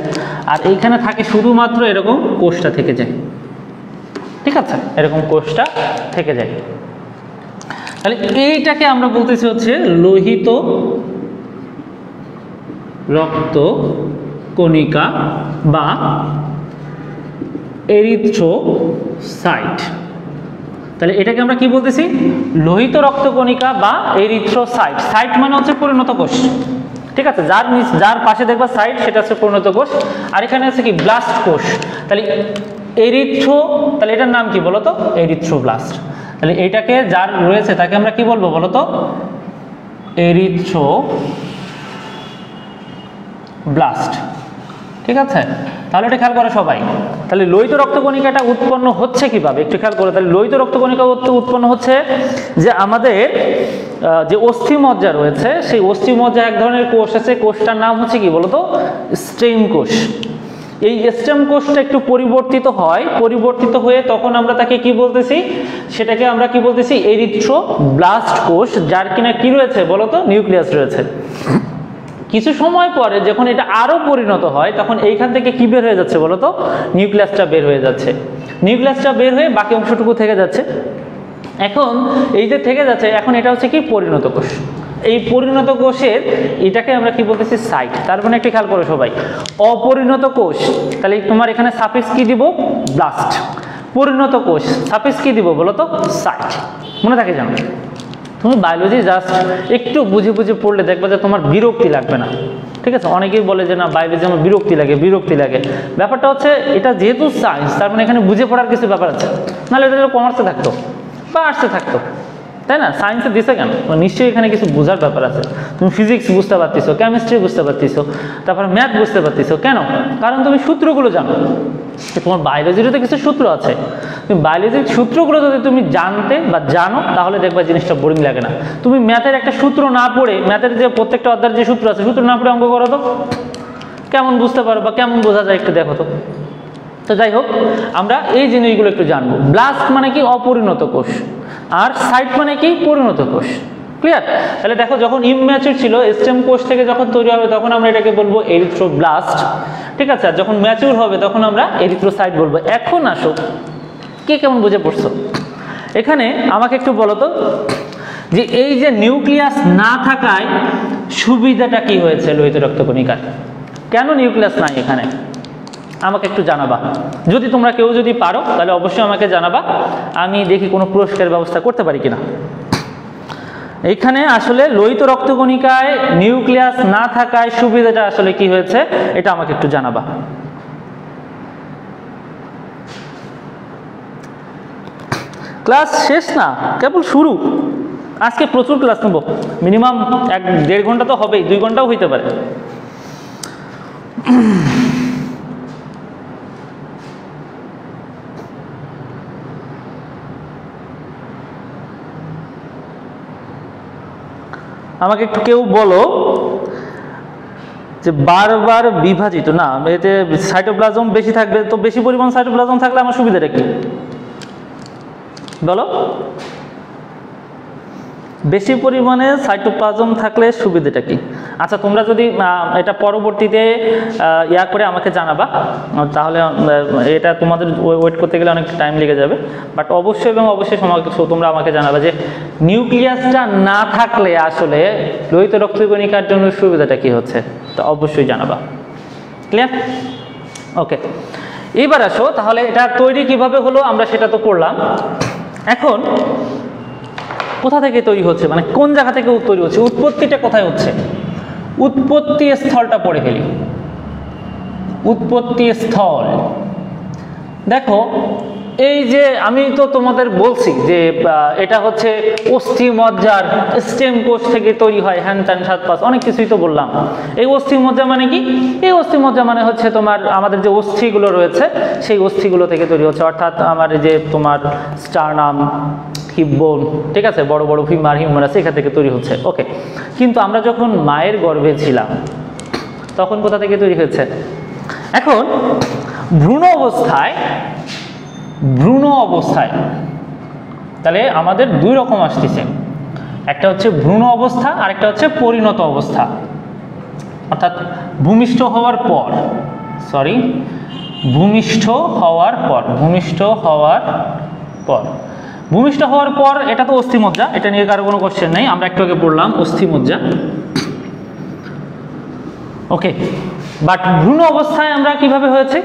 আর এইখানে থাকে শুধুমাত্র এরকম কোষটা থেকে যায়, ঠিক আছে, এরকম কোষটা থেকে যায়। তাহলে এইটাকে আমরা বলতেছি হচ্ছে লোহিত রক্তকণিকা বা এরিথ্রোসাইট। তাহলে এটাকে আমরা কি বলতেছি, লোহিত রক্তকণিকা বা এরিথ্রোসাইট। সাইট মানে হচ্ছে পরিণত কোষ, ঠিক আছে, যার পাশে দেখবা সাইট সেটা হচ্ছে পরিণত কোষ, আর এখানে আছে কি ব্লাস্ট কোষ। তাহলে তাহলে এটার নাম কি বলতো, এরিথ্রোব্লাস্ট। তাহলে এইটাকে যার রয়েছে তাকে আমরা কি বলবো বলতো, এরিথ্রোব্লাস্ট, ঠিক আছে, তাহলে এটা খেয়াল করো সবাই। তাহলে লোহিত রক্তকণিকাটা উৎপন্ন হচ্ছে কিভাবে একটু খেয়াল করো। তাহলে লোহিত রক্তকণিকা উৎপন্ন হচ্ছে যে আমাদের যে অস্থিমজ্জা রয়েছে, সেই অস্থিমজ্জা এক ধরনের কোষ আছে, কোষটার নাম হচ্ছে কি বলতো, স্টেম কোষ। এই স্টেম কোষটা একটু পরিবর্তিত হয়, পরিবর্তিত হয়ে তখন আমরা তাকে কি বলতেছি, সেটাকে আমরা কি বলতেছি, এরিথ্রোব্লাস্ট কোষ, যার কিনা কি রয়েছে বলতো, নিউক্লিয়াস রয়েছে। কিছু সময় পরে যখন এটা আরো পরিণত হয় তখন এইখান থেকে কি বের হয়ে যাচ্ছে বলতো, নিউক্লিয়াসটা বের হয়ে যাচ্ছে। নিউক্লিয়াসটা বের হয়ে বাকি অংশটুকু থেকে যাচ্ছে। এখন এই যে থেকে যাচ্ছে, এখন এটা হচ্ছে কি পরিণত কোষ। এই পরিণত কোষের এটাকে আমরা কি বলতেছি, সাইট। তার মানে একটু খেয়াল করো সবাই, অপরিণত কোষ, তাহলে তোমার এখানে সাফিক্স কি দিব, ব্লাস্ট। পরিণত কোষ সাফিক্স কি দিব বলতো, সাইট। মনে থাকে জানো, তুমি বায়োলজি জাস্ট একটু বুঝে বুঝে পড়লে দেখবে যে তোমার বিরক্তি লাগবে না। ঠিক আছে, অনেকেই বলে যে না বায়োলজি আমার বিরক্তি লাগে, বিরক্তি লাগে। ব্যাপারটা হচ্ছে এটা যেহেতু সায়েন্স, তার মানে এখানে বুঝে পড়ার কিছু ব্যাপার আছে। নাহলে এটা কমার্সে থাকতো বা আর্টসে থাকতো, তাই না? সায়েন্সে দিছে কেন, নিশ্চয়ই এখানে কিছু বোঝার ব্যাপার আছে। তুমি ফিজিক্স বুঝতে পারতেছো, কেমিস্ট্রি বুঝতে পারতেছো, তারপরে ম্যাথ বুঝতে পারতেছো। কেন? কারণ তুমি সূত্রগুলো জানো। তোমার বায়োলজিরও তো কিছু সূত্র আছে, তুমি বায়োলজির সূত্রগুলো যদি তুমি জানতে বা জানো তাহলে দেখবা জিনিসটা বোরিং লাগে না। তুমি ম্যাথের একটা সূত্র না পড়ে, ম্যাথের যে প্রত্যেকটা অধ্যায়ের যে সূত্র আছে, সূত্র না পড়ে অঙ্ক করো তো কেমন বুঝতে পারো বা কেমন বোঝা যায় একটু দেখো তো। তো যাই হোক, আমরা এই জিনিসগুলো একটু জানবো। ব্লাস্ট মানে কি, অপরিণত কোষ, আর সাইট মানে কি, পরিণত কোষ। ক্লিয়ার? তাহলে দেখো, যখন ইমম্যাচিউর ছিল, স্টেম কোষ থেকে যখন তৈরি হবে তখন আমরা এটাকে বলবো এরিথ্রোব্লাস্ট। ঠিক আছে, আর যখন ম্যাচিউর হবে তখন আমরা এরিথ্রোসাইট বলবো। এখন আসো, কে কেমন বুঝে পড়ছো এখানে আমাকে একটু বলো তো, যে এই যে নিউক্লিয়াস না থাকায় সুবিধাটা কি হয়েছে লোহিত রক্তকণিকার? কেন নিউক্লিয়াস নাই এখানে আমাকে একটু জানাবা। যদি তোমরা কেউ যদি পারো তাহলে অবশ্যই আমাকে জানাবা, আমি দেখি কোনো পুরস্কারের ব্যবস্থা করতে পারি কিনা। এইখানে আসলে লোহিত রক্তকণিকায় নিউক্লিয়াস না থাকায় সুবিধাটা আসলে কি হয়েছে এটা আমাকে একটু জানাবা। ক্লাস শেষ না, কেবল শুরু। আজকে প্রচুর ক্লাস নেব, মিনিমাম 1-1.5 ঘন্টা তো হবেই, 2 ঘন্টাও হইতে পারে। আমাকে একটু কেউ বলো যে বারবার বিভাজিত না, এতে সাইটোপ্লাজম বেশি থাকবে, তো বেশি পরিমাণ সাইটোপ্লাজম থাকলে আমার সুবিধাটা কি বলো? বেশি পরিমাণে সাইটোপ্লাজম থাকলে সুবিধাটা কি? আচ্ছা, তোমরা যদি এটা পরবর্তীতে ইয়া করে আমাকে জানাবা, তাহলে এটা তোমাদের ওয়েট করতে গেলে অনেক টাইম লেগে যাবে। বাট অবশ্যই এবং অবশ্যই তোমরা আমাকে জানাবা যে নিউক্লিয়াসটা না থাকলে আসলে লোহিত রক্তকণিকার জন্য সুবিধাটা কি হচ্ছে, তো অবশ্যই জানাবা। ক্লিয়ার? ওকে, এবার আসো তাহলে এটা তৈরি কিভাবে হলো আমরা সেটা তো করলাম। এখন কোথা থেকে তৈরি হচ্ছে, মানে কোন জায়গা থেকে তৈরি হচ্ছে, উৎপত্তিটা কোথায় হচ্ছে, উৎপত্তি স্থলটা পড়ে ফেলি। উৎপত্তি স্থল দেখো, এই যে আমি তো তোমাদের বলছি যে এটা হচ্ছে অস্থিমজ্জার স্টেম কোষ থেকে তৈরি হয়, হ্যান ত্যান সাত পাঁচ অনেক কিছুই তো বললাম। এই অস্থিমজ্জা মানে কি? এই অস্থিমজ্জা মানে হচ্ছে তোমার আমাদের যে অস্থিগুলো রয়েছে সেই অস্থিগুলো থেকে তৈরি হচ্ছে, অর্থাৎ আমার যে তোমার স্টারনাম, হিপবোন, ঠিক আছে, বড় বড় ফিমার হিউমারাস এখান থেকে তৈরি হচ্ছে। ওকে, কিন্তু আমরা যখন মায়ের গর্ভে ছিলাম তখন কোথা থেকে তৈরি হয়েছে? এখন ভ্রূণ অবস্থায় তাহলে আমাদের 2 রকম আসতেছে, একটা হচ্ছে ভ্রূণ অবস্থা আর একটা হচ্ছে পরিণত অবস্থা। অর্থাৎ ভূমিষ্ঠ হওয়ার পর এটা তো অস্থিমজ্জা, এটা নিয়ে কারো কোনো কোশ্চেন নেই, আমরা একটু আগে পড়লাম অস্থিমজ্জা। ওকে, বাট ভ্রূণ অবস্থায় আমরা কিভাবে হয়েছে,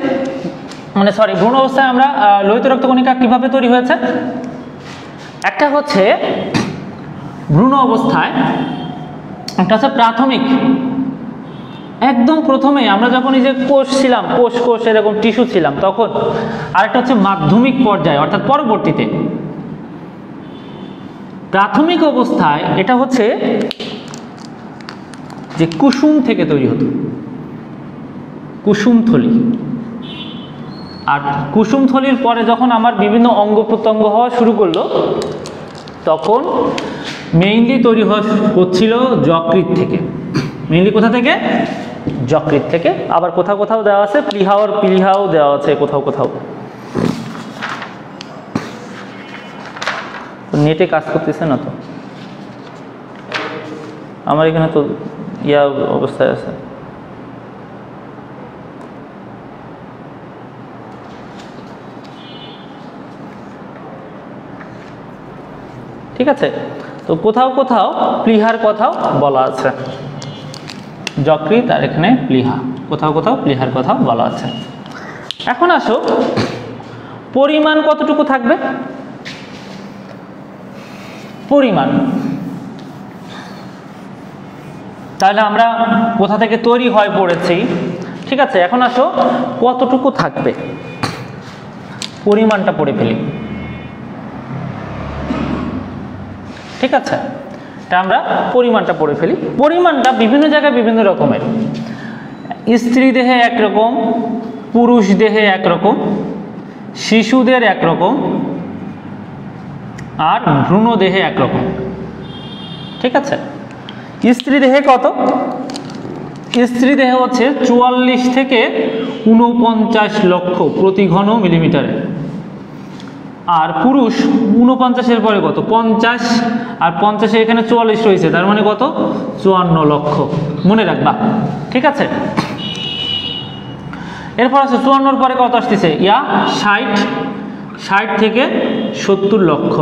মানে সরি ভ্রূণ অবস্থায় আমরা লোহিত রক্তকণিকা কিভাবে তৈরি হয়েছে? একটা হচ্ছে ভ্রূণ অবস্থায়, একটা হচ্ছে প্রাথমিক, একদম প্রথমে আমরা যখন এই যে কোষ ছিলাম, কোষ এরকম টিস্যু ছিলাম তখন। আরেকটা হচ্ছে মাধ্যমিক পর্যায়ে, অর্থাৎ পরবর্তীতে। প্রাথমিক অবস্থায় এটা হচ্ছে যে কুসুম থেকে তৈরি হতো। কুসুমথলি। আর কুসুমথলির পরে যখন আমার বিভিন্ন অঙ্গ প্রত্যঙ্গ হওয়া শুরু করলো তখন মেইনলি তৈরি হচ্ছিল যকৃৎ থেকে। মেইনলি কোথা থেকে? যকৃৎ থেকে। আবার কোথাও কোথাও দেওয়া আছে প্লীহা আর প্লীহাও দেওয়া আছে কোথাও কোথাও। নেটে কাজ করতেছে না তো, আমার এখানে তো ইয়া অবস্থায় আছে। ঠিক আছে, তো কোথাও কোথাও প্লীহার কথাও বলা আছে, যকৃৎ আর এখানে প্লীহা, কোথাও কোথাও প্লীহার কথাও বলা আছে। এখন আসো পরিমাণ কতটুকু থাকবে? পরিমাণ, তাহলে আমরা কোথা থেকে তৈরি হয় পড়েছি, ঠিক আছে। এখন আসো কতটুকু থাকবে, পরিমাণটা পড়ে ফেলি। ঠিক আছে, এটা আমরা পরিমাণটা পড়ে ফেলি। পরিমাণটা বিভিন্ন জায়গায় বিভিন্ন রকমের, স্ত্রী দেহে একরকম, পুরুষ দেহে একরকম, শিশুদের একরকম, আর ভ্রূণ দেহে একরকম। ঠিক আছে, স্ত্রী দেহে কত? স্ত্রী দেহে হচ্ছে 44 থেকে 49 লক্ষ প্রতি ঘন মিলিমিটারে। আর পুরুষ 49-এর পরে কত? 50, আর 50-এ এখানে 44 রয়েছে, তার মানে কত? 54 লক্ষ। মনে রাখবা, ঠিক আছে। এরপর আছে 54-এর পরে কত আসতেছে? 60 থেকে 70 লক্ষ।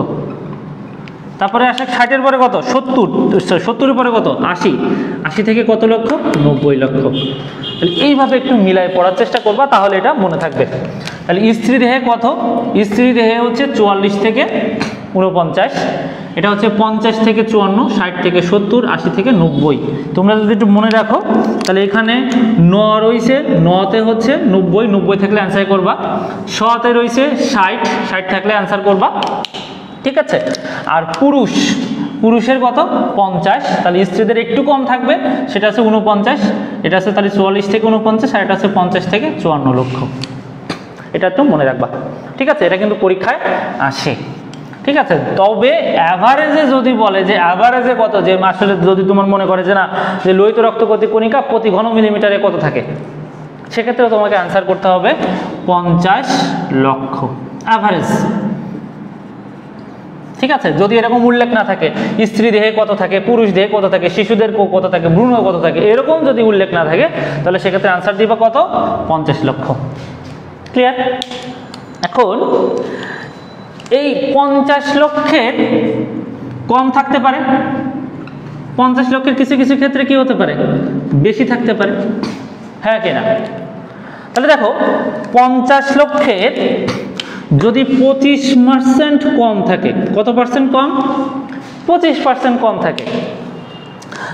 তারপরে আসে 60-এর পরে কত? 70-এর পরে কত? 80 থেকে কত লক্ষ? 90 লক্ষ। তাহলে এইভাবে একটু মিলাই পড়ার চেষ্টা করবা, তাহলে এটা মনে থাকবে। তাহলে স্ত্রী দেহে কত? স্ত্রী দেহে হচ্ছে 44 থেকে 49, এটা হচ্ছে 50 থেকে 54, 60 থেকে 70, 80 থেকে 90। তোমরা যদি একটু মনে রাখো তাহলে এখানে 9 রয়েছে, 9তে হচ্ছে 90, 90 থাকলে অ্যান্সার করবা। 100-তে রয়েছে 60, 60 থাকলে অ্যান্সার করবা। ঠিক আছে, আর পুরুষের কত? 50, তাহলে স্ত্রীদের একটু কম থাকবে, সেটা আছে 49, এটা আছে তাহলে 44 থেকে 49, আর এটা আছে 50 থেকে 54 লক্ষ। এটা একটু মনে রাখবা, ঠিক আছে। এটা কিন্তু পরীক্ষায় আসে, ঠিক আছে। তবে অ্যাভারেজে যদি বলে যে অ্যাভারেজে কত, যে আসলে যদি তোমার মনে করে যে না, যে লোহিত রক্তকণিকা কণিকা প্রতি ঘন মিলিমিটারে কত থাকে, সেক্ষেত্রে তোমাকে অ্যান্সার করতে হবে 50 লক্ষ অ্যাভারেজ। ঠিক আছে, যদি এরকম উল্লেখ না থাকে স্ত্রী দেহে কত থাকে, পুরুষ দেহে কত থাকে, শিশুদের কত থাকে, ভ্রূণ কত থাকে, এরকম যদি উল্লেখ না থাকে তাহলে সেক্ষেত্রে আনসার দিবা কত? 50 লক্ষ। ক্লিয়ার? এখন এই 50 লক্ষের কম থাকতে পারে, 50 লক্ষের কিছু কিছু ক্ষেত্রে কি হতে পারে? বেশি থাকতে পারে, হ্যাঁ কিনা? তাহলে দেখো 50 লক্ষের যদি 25% কম থাকে, কত পার্সেন্ট কম? 25% কম থাকে,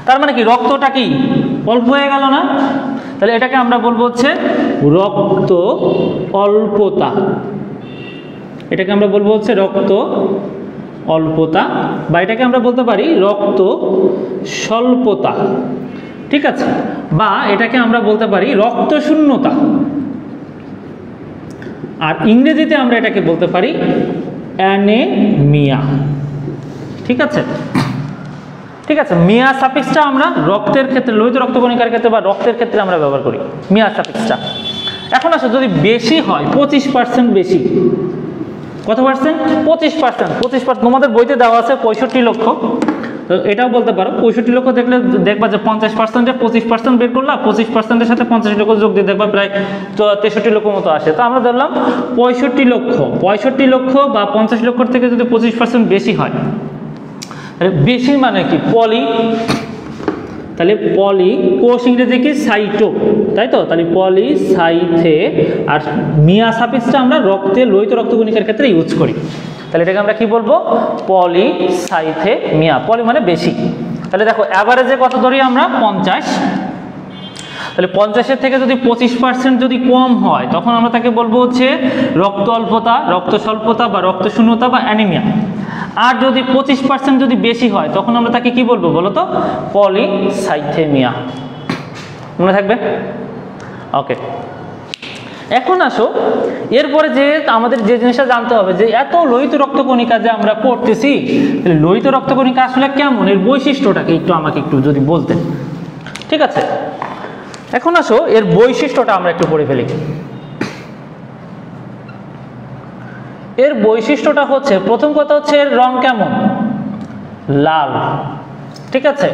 তার মানে কি রক্তটা কি অল্প হয়ে গেল না? তাহলে এটাকে আমরা বলবো হচ্ছে রক্ত অল্পতা। এটাকে আমরা বলবো হচ্ছে রক্ত অল্পতা, বা এটাকে আমরা বলতে পারি রক্ত স্বল্পতা। ঠিক আছে, বা এটাকে আমরা বলতে পারি রক্ত শূন্যতা। আর ইংরেজিতে আমরা এটাকে বলতে পারি অ্যানেমিয়া। ঠিক আছে, ঠিক আছে। মিয়া সাফিক্সটা আমরা রক্তের ক্ষেত্রে, লোহিত রক্তকণিকার ক্ষেত্রে বা রক্তের ক্ষেত্রে আমরা ব্যবহার করি মিয়া সাফিক্সটা। এখন আসো যদি বেশি হয়, 25% বেশি, কত পার্সেন্ট? 25%। 25%, তোমাদের বইতে দেওয়া আছে 65 লক্ষ, তো এটাও বলতে পারো 65 লক্ষ। দেখলে দেখবা যে 50%-এ 25% বের করলাম, 25%-এর সাথে 50 লক্ষ যোগ দিয়ে দেখবা প্রায় 63 লক্ষ মতো আসে। তো আমরা ধরলাম 65 লক্ষ। 65 লক্ষ বা 50 লক্ষর থেকে যদি 25% বেশি হয়, তাহলে বেশি মানে কি? পলি। তাহলে পলি, কোষ ইংরেজি কি? সাইটো, তাই তো? তাহলে পলি সাইথে। আর মিয়া সাফিক্সটা আমরা রক্তে, লোহিত রক্তকণিকার ক্ষেত্রে ইউজ করি। তাহলে এটাকে আমরা কি বলবো? পলি সাইথে মিয়া। পলি মানে বেশি। তাহলে দেখো অ্যাভারেজে কত ধরি আমরা? 50। তাহলে 50-এর থেকে যদি 25% যদি কম হয়, তখন আমরা তাকে বলবো হচ্ছে রক্ত অল্পতা, রক্ত স্বল্পতা, বা রক্ত শূন্যতা, বা অ্যানিমিয়া। আর যদি 25% যদি বেশি হয়, তখন আমরা তাকে কি বলবো বলো তো? পলিসাইথেমিয়া। মনে থাকবে? ওকে, এখন আসো এরপরে যে আমাদের যে জিনিসটা জানতে হবে যে এত লোহিত রক্তকণিকা যে আমরা পড়তেছি, লোহিত রক্তকণিকা আসলে কেমন, এর বৈশিষ্ট্যটাকে একটু আমাকে একটু যদি বলতেন। ঠিক আছে, এখন আসো এর বৈশিষ্ট্যটা আমরা একটু পড়ে ফেলি। এর বৈশিষ্ট্যটা হচ্ছে, প্রথম কথা হচ্ছে এর রং কেমন, লাল। ঠিক আছে,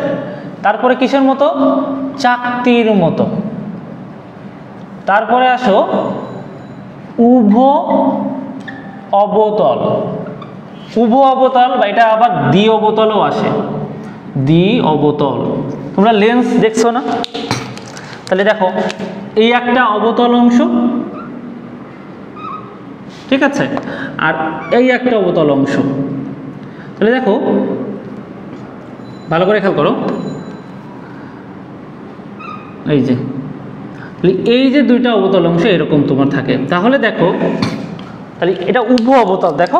তারপরে কিসের মতো, চাকতির মতো। তারপরে আসো উভ অবতল, উভ অবতল বা এটা আবার দ্বি অবতলও আসে, দ্বি অবতল। তোমরা লেন্স দেখছো না, তাহলে দেখো এই একটা অবতল অংশ, ঠিক আছে, আর এই একটা অবতল অংশ। তাহলে দেখো ভালো করে খেয়াল করো, এই যে দুইটা অবতল অংশ এরকম তোমার থাকে। তাহলে দেখো তাহলে এটা উভ অবতল, দেখো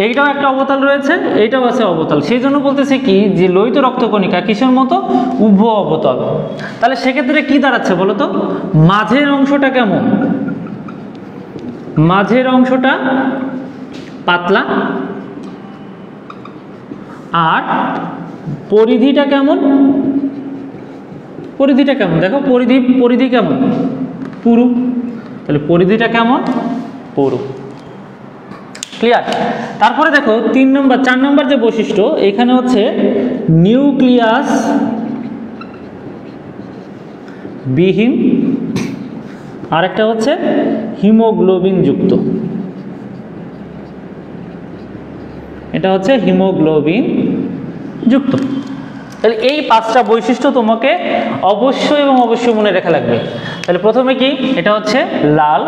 এইটাও একটা অবতল রয়েছে, এইটাও আছে অবতল, সেই জন্য বলতেছে কি যে লোহিত রক্তকণিকা কিসের মতো, উভ অবতল। তাহলে সেক্ষেত্রে কি দাঁড়াচ্ছে বলো তো, মাঝের অংশটা কেমন, মাঝের অংশটা পাতলা, আর পরিধিটা কেমন, পরিধিটা কেমন দেখো, পরিধি কেমন, পুরু। তাহলে পরিধিটা কেমন, পুরু। ক্লিয়ার? তারপরে দেখো 4 নম্বর যে বৈশিষ্ট্য এখানে হচ্ছে নিউক্লিয়াস বিহীন, আরেকটা হচ্ছে হিমোগ্লোবিন যুক্ত। এটা হচ্ছে হিমোগ্লোবিন যুক্ত। তাহলে এই 5টা বৈশিষ্ট্য তোমাকে অবশ্যই এবং অবশ্যই মনে রাখা লাগবে। তাহলে প্রথমে কি, এটা হচ্ছে লাল,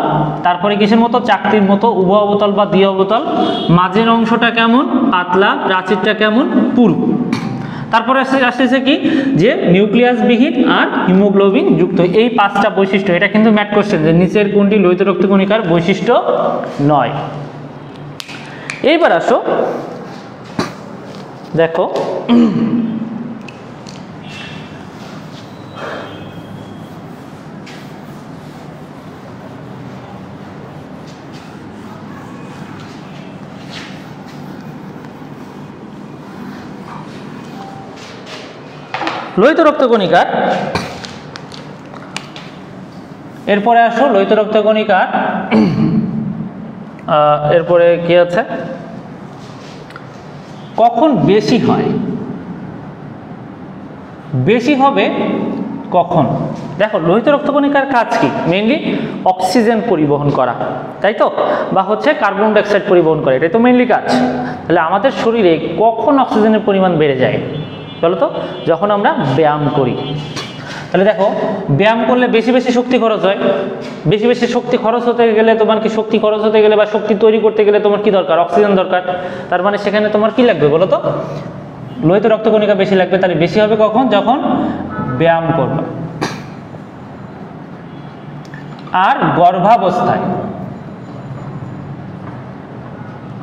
তারপরে কিসের মতো, চাকতির মতো, উভ অবতল বা দ্বি অবতল, মাঝের অংশটা কেমন, পাতলা, প্রাচীরটা কেমন, পুরু। তারপরে আসতেছে কি যে নিউক্লিয়াস বিহীন আর হিমোগ্লোবিন যুক্ত। এই 5টা বৈশিষ্ট্য, এটা কিন্তু ম্যাট কোশ্চেন যে নিচের কোনটি লোহিত রক্তকণিকার বৈশিষ্ট্য নয়। এইবার আসো দেখো লোহিত রক্তকণিকার, এরপরে আসো লোহিত রক্তকণিকার এরপরে কি আছে, কখন বেশি হয়, বেশি হবে কখন। দেখো লোহিত রক্তকণিকার কাজ কি, মেইনলি অক্সিজেন পরিবহন করা, তাই তো, বা হচ্ছে কার্বন ডাইঅক্সাইড পরিবহন করা, এটাই তো মেইনলি কাজ। তাহলে আমাদের শরীরে কখন অক্সিজেনের পরিমাণ বেড়ে যায় বলো তো, যখন আমরা ব্যায়াম করি। তাহলে দেখো ব্যায়াম করলে বেশি বেশি শক্তি খরচ হয়, বেশি বেশি শক্তি খরচ হতে গেলে তোমার কি, শক্তি খরচ হতে গেলে বা শক্তি তৈরি করতে গেলে তোমার কি দরকার, অক্সিজেন দরকার। তার মানে সেখানে তোমার কি লাগবে বলো তো, লোহিত রক্তকণিকা বেশি লাগবে। তাহলে বেশি হবে কখন, যখন ব্যায়াম করবে। আর গর্ভাবস্থায়,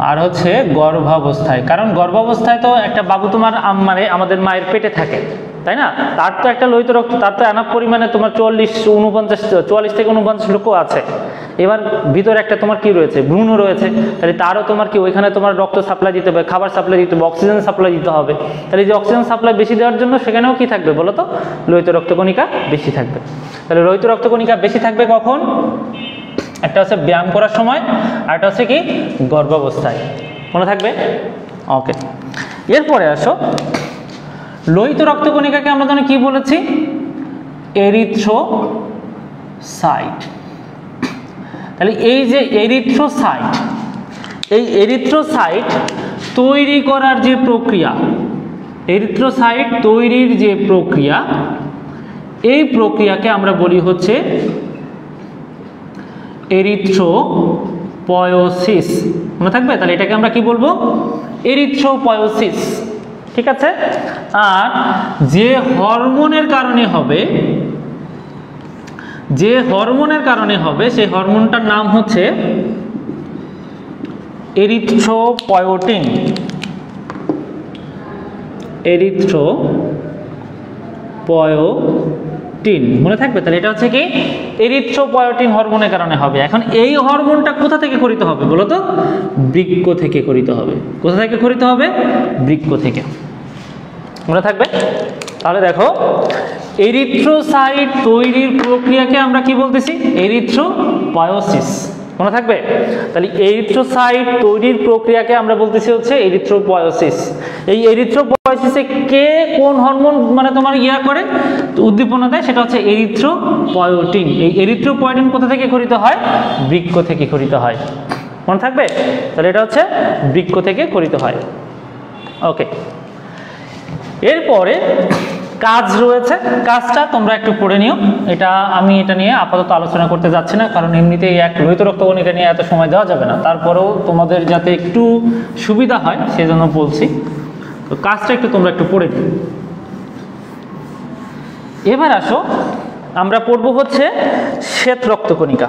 আর হচ্ছে গর্ভাবস্থায়, কারণ গর্ভাবস্থায় তো একটা বাবু তোমার মানে আমাদের মায়ের পেটে থাকে, তাই না, তার তো একটা লোহিত রক্ত, তার তো এনাফ পরিমাণে তোমার 44 থেকে 49 লোকও আছে। এবার ভিতরে একটা তোমার কি রয়েছে, ভ্রূণ রয়েছে, তাহলে তারও তোমার কি ওইখানে তোমার রক্ত সাপ্লাই দিতে হবে, খাবার সাপ্লাই দিতে হবে, অক্সিজেন সাপ্লাই দিতে হবে। তাহলে যে অক্সিজেন সাপ্লাই বেশি দেওয়ার জন্য সেখানেও কি থাকবে বলো তো, লোহিত রক্তকণিকা বেশি থাকবে। তাহলে লোহিত রক্তকণিকা বেশি থাকবে কখন, একটা হচ্ছে ব্যায়াম করার সময়, আর একটা হচ্ছে কি গর্ভাবস্থায়, মনে থাকবে। ওকে, এরপরে আসো লোহিত রক্তকণিকাকে আমরা জানি কি বলেছি, এরিথ্রোসাইট। তাহলে এই যে এরিথ্রোসাইট, এই এরিথ্রোসাইট তৈরি করার যে প্রক্রিয়া, এরিথ্রোসাইট তৈরির যে প্রক্রিয়া, এই প্রক্রিয়াকে আমরা বলি হচ্ছে এরিথ্রোপয়োসিস, মনে থাকবে। তাহলে এটাকে আমরা কি বলবো, এরিথ্রোপয়োসিস, ঠিক আছে। আর যে হরমোনের কারণে হবে, যে হরমোনের কারণে হবে সেই হরমোনটার নাম হচ্ছে এরিথ্রোপয়োটিন, এরিথ্রোপয়োটিন। এরিথ্রোপয়েটিন, মনে থাকবে? তাহলে এটা হচ্ছে কি এরিথ্রোপয়েটিন হরমোনের কারণে হবে। এখন এই হরমোনটা কোথা থেকে ক্ষরিত হবে বলো তো? বৃক্ক থেকে ক্ষরিত হবে। কোথা থেকে ক্ষরিত হবে? বৃক্ক থেকে, মনে থাকবে? তাহলে দেখো এরিথ্রোসাইট তৈরির প্রক্রিয়াকে আমরা কি বলতেছি? এরিথ্রোপয়োসিস, মনে থাকবে? তাহলে এরিথ্রোসাইট তৈরির প্রক্রিয়াকে আমরা বলতেছি হচ্ছে এরিথ্রোপয়োসিস। এই এরিথ্রোপয়োসিসে কে কোন হরমোন মানে তোমার করে উদ্দীপনা দেয়? সেটা হচ্ছে এরিথ্রোপয়েটিন। এই এরিথ্রোপয়েটিন কোথা থেকে ক্ষরিত হয়? বৃক্ক থেকে ক্ষরিত হয়, মনে থাকবে? তাহলে এটা হচ্ছে বৃক্ক থেকে ক্ষরিত হয়। ওকে, এরপরে কাজ রয়েছে, কাজটা তোমরা একটু পড়ে নিও। আমি এটা নিয়ে আপাতত আলোচনা করতে যাচ্ছি না, কারণ এমনিতেই এক লোহিত রক্তকণিকা নিয়ে এত সময় দেওয়া যাবে না। তারপরেও তোমাদের যাতে একটু সুবিধা হয় সেজন্য বলছি। তো কাজটা তোমরা একটু পড়ে নিও। এবার আসো, আমরা পড়বো হচ্ছে শ্বেত রক্তকণিকা।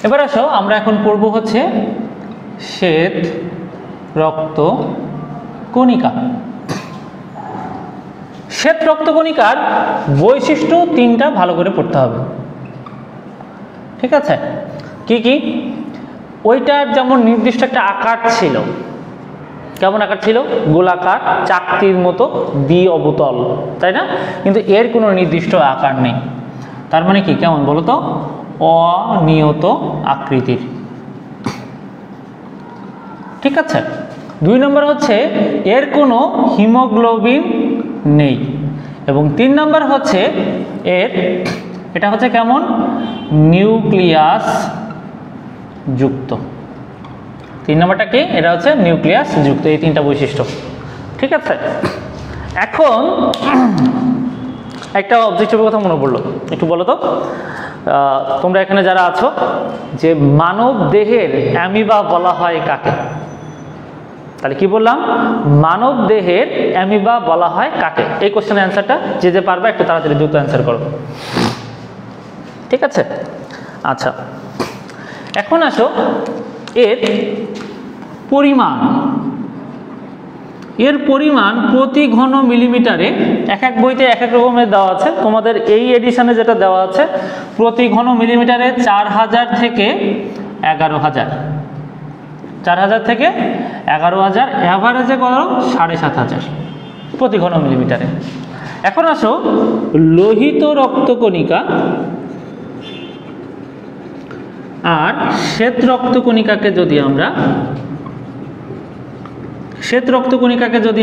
এবার আসো, আমরা এখন পড়বো হচ্ছে শ্বেত রক্তকণিকা। শ্বেত রক্তকণিকার বৈশিষ্ট্য 3টা ভালো করে পড়তে হবে, ঠিক আছে? কি কি? ওইটার যেমন নির্দিষ্ট একটা আকার ছিল, কেমন আকার ছিল? গোলাকার, চাকতির মতো, দ্বি-অবতল, তাই না? কিন্তু এর কোনো নির্দিষ্ট আকার নেই। তার মানে কি, কেমন বলো তো? অনিয়ত আকৃতির, ঠিক আছে? 2 নম্বর হচ্ছে এর কোনো হিমোগ্লোবিন নেই। এবং 3 নম্বর হচ্ছে এটা হচ্ছে কেমন? নিউক্লিয়াস যুক্ত। 3 নম্বরটা কি? এটা হচ্ছে নিউক্লিয়াস যুক্ত। এই 3টা বৈশিষ্ট্য, ঠিক আছে? এখন একটা অবজেক্টিভের কথা মনে পড়লো, একটু বলো তো। তোমরা এখানে যারা আছো, যে মানব দেহের অ্যামিবা বলা হয় কাকে? তাহলে কি বললাম? মানব দেহের অ্যামিবা বলা হয় কাকে? এই কোশ্চেনের অ্যান্সারটা যে পারবে একটু তাড়াতাড়ি দ্রুত অ্যান্সার করো, ঠিক আছে? আচ্ছা, এখন আসো এর পরিমাণ। এর পরিমাণ প্রতি ঘন মিলিমিটারে এক এক বইতে এক এক রকমের দেওয়া আছে। তোমাদের এই এডিশনে যেটা দেওয়া আছে প্রতি ঘন মিলিমিটারে 4000 থেকে 11000, 4000 থেকে 11000, অ্যাভারেজে করো 7500 প্রতি ঘন মিলিমিটারে। এখন আসো লোহিত রক্তকণিকা আর শ্বেত রক্তকণিকাকে যদি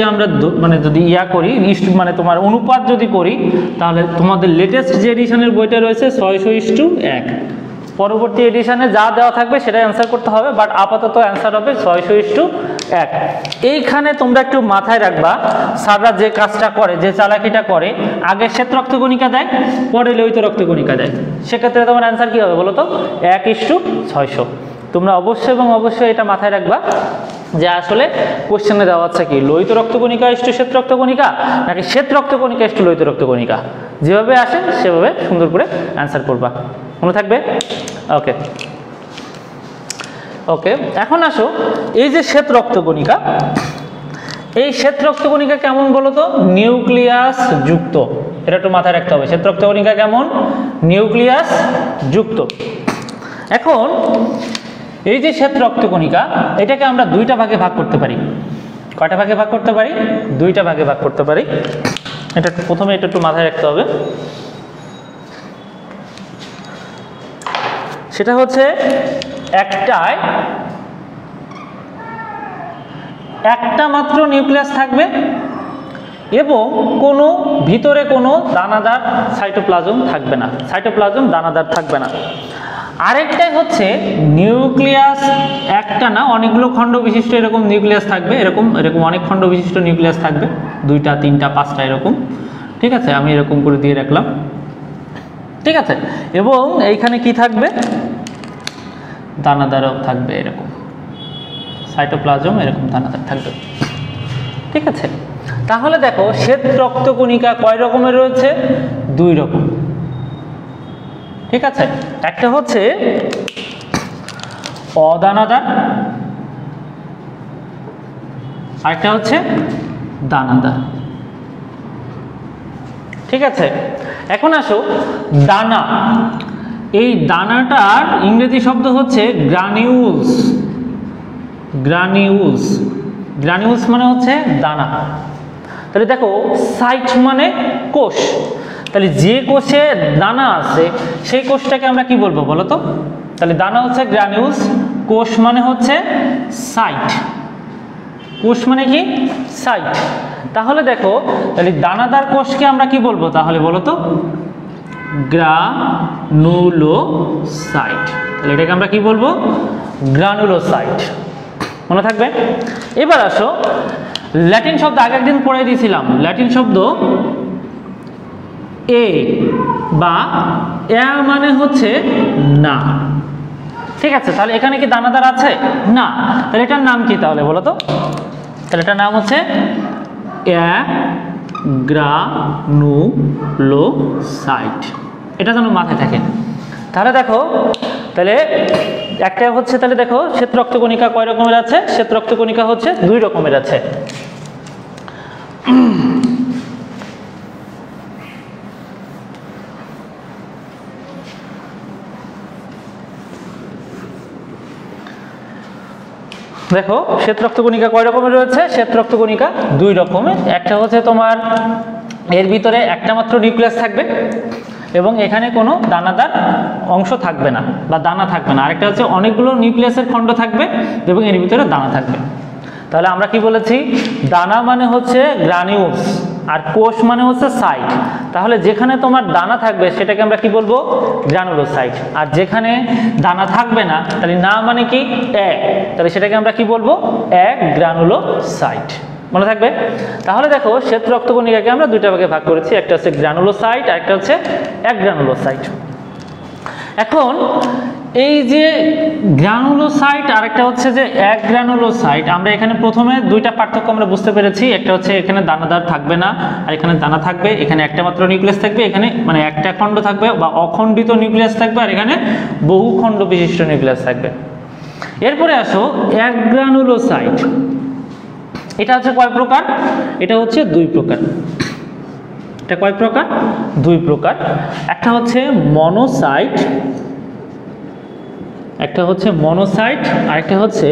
আমরা মানে যদি করি, মানে তোমার অনুপাত যদি করি, তাহলে তোমাদের লেটেস্ট যে এডিশনের বইটা রয়েছে 600:1। পরবর্তী এডিশনে যা দেওয়া থাকবে সেটাই অ্যান্সার করতে হবে, বাট আপাতত অ্যান্সার হবে 600:1। এইখানে তোমরা একটু মাথায় রাখবা, স্যাররা যে কাজটা করে, যে চালাকিটা করে, আগে শ্বেত রক্তকণিকা দেয়, পরে লোহিত রক্তকণিকা দেয়। সেক্ষেত্রে তোমার অ্যান্সার কী হবে বলো তো? 1:600। তোমরা অবশ্যই এবং অবশ্যই এটা মাথায় রাখবা যে আসলে কোশ্চেনে দেওয়া আছে কি লোহিত রক্তকণিকা ইস্টু শ্বেত রক্তকণিকা, নাকি শ্বেত রক্তকণিকা ইস্টু লোহিত রক্তকণিকা। যেভাবে আসে সেভাবে সুন্দর করে অ্যান্সার করবা, মনে থাকবে? ওকে ওকে, এখন আসো এই যে শ্বেত রক্তকণিকা, এই শ্বেত রক্তকণিকা কেমন বলো তো? নিউক্লিয়াস যুক্ত। এটা একটু মাথায় রাখতে হবে। শ্বেত রক্তকণিকা কেমন? নিউক্লিয়াস যুক্ত। এখন এই যে শ্বেত রক্তকণিকা, এটাকে আমরা 2টা ভাগে ভাগ করতে পারি। কয়টা ভাগে ভাগ করতে পারি? 2টা ভাগে ভাগ করতে পারি। এটা প্রথমে এটা একটু মাথায় রাখতে হবে। সেটা হচ্ছে একটা মাত্র নিউক্লিয়াস থাকবে এবং ভিতরে কোনো দানাদার সাইটোপ্লাজম থাকবে না। সাইটোপ্লাজম দানাদার থাকবে না। আরেকটাই হচ্ছে নিউক্লিয়াস একটা না, অনেকগুলো খণ্ড বিশিষ্ট এরকম নিউক্লিয়াস থাকবে। এরকম অনেক খণ্ড বিশিষ্ট নিউক্লিয়াস থাকবে, 2টা 3টা 5টা এরকম, ঠিক আছে? আমি এরকম করে দিয়ে রাখলাম, ঠিক আছে? এবং এইখানে কি থাকবে? দানাদারও থাকবে, এরকম সাইটোপ্লাজম এরকম দানাদার থাকবে, ঠিক আছে? তাহলে দেখো শ্বেত রক্তকণিকা কয় রকমের রয়েছে? 2 রকম, ঠিক আছে? একটা হচ্ছে অদানাদার, আরেকটা হচ্ছে দানাদার। ঠিক আছে, এখন আসো দানা। এই দানাটার ইংরেজি শব্দ হচ্ছে গ্রানিউলস। গ্রানিউলস, গ্রানিউলস মানে হচ্ছে দানা। তাহলে দেখো সাইট মানে কোষ, তাহলে যে কোষে দানা আছে সেই কোষটাকে আমরা কি বলবো বলো তো? তাহলে দানা হচ্ছে গ্রানিউলস, কোষ মানে হচ্ছে সাইট। কোষ মানে কি? সাইট। তাহলে দেখো তাহলে দানাদার কোষকে আমরা কি বলবো তাহলে বলো তো? গ্রানুলোসাইট। তাহলে এটাকে আমরা কি বলবো? গ্রানুলোসাইট। মনে থাকবে? এবার আসো ল্যাটিন শব্দ আগে একদিন পড়ে দিয়েছিলাম, ল্যাটিন শব্দ এ বা এ মানে হচ্ছে না। ঠিক আছে, তাহলে এখানে কি দানাদার আছে? না। তাহলে এটার নাম কি তাহলে বলো তো? তাহলে এটার নাম হচ্ছে গ্রানুলোসাইট। এটা যেন মাথায় থাকে। তাহলে দেখো তাহলে একটা হচ্ছে, তাহলে দেখো শ্বেত রক্তকণিকা কয় রকমের আছে? শ্বেত রক্তকণিকা হচ্ছে 2 রকমের আছে। দেখো শ্বেত রক্তকণিকা কয় রকমের রয়েছে? শ্বেত রক্তকণিকা 2 রকমের। একটা হচ্ছে তোমার এর ভিতরে একটা মাত্র নিউক্লিয়াস থাকবে এবং এখানে কোনো দানাদার অংশ থাকবে না বা দানা থাকবে না। আরেকটা হচ্ছে অনেকগুলো নিউক্লিয়াসের খণ্ড থাকবে এবং এর ভিতরে দানা থাকবে। তাহলে আমরা কি বলেছি? দানা মানে হচ্ছে গ্রানিউলস আর কোষ মানে হচ্ছে সাইট। তাহলে যেখানে তোমার দানা থাকবে সেটাকে আমরা কি বলবো? গ্রানুলোসাইট। আর যেখানে দানা থাকবে না তাহলে না মানে কি? এক, তাহলে সেটাকে আমরা কি বলবো? এক গ্রানুলোসাইট। মনে থাকবে? তাহলে দেখো শ্বেত রক্তকণিকাকে আমরা 2টা ভাগে ভাগ করেছি, একটা হচ্ছে গ্রানুলোসাইট আর একটা হচ্ছে এক গ্রানুলোসাইট। এখন এই যে গ্রানুলোসাইট আর একটা হচ্ছে যে এক গ্রানুলোসাইট, আমরা এখানে প্রথমে 2টা পার্থক্য আমরা বুঝতে পেরেছি। একটা হচ্ছে এখানে দানাদার থাকবে না আর এখানে দানা থাকবে। এখানে একটা মাত্র নিউক্লিয়াস থাকবে, এখানে মানে একটা খণ্ড থাকবে বা অখণ্ডিত নিউক্লিয়াস থাকবে, আর এখানে বহু খণ্ড বিশিষ্ট নিউক্লিয়াস থাকবে। এরপরে আসো এক গ্রানুলোসাইট। এটা হচ্ছে কয় প্রকার? এটা হচ্ছে 2 প্রকার। এটা কয় প্রকার? 2 প্রকার। একটা হচ্ছে মনোসাইট, একটা হচ্ছে মনোসাইট আর একটা হচ্ছে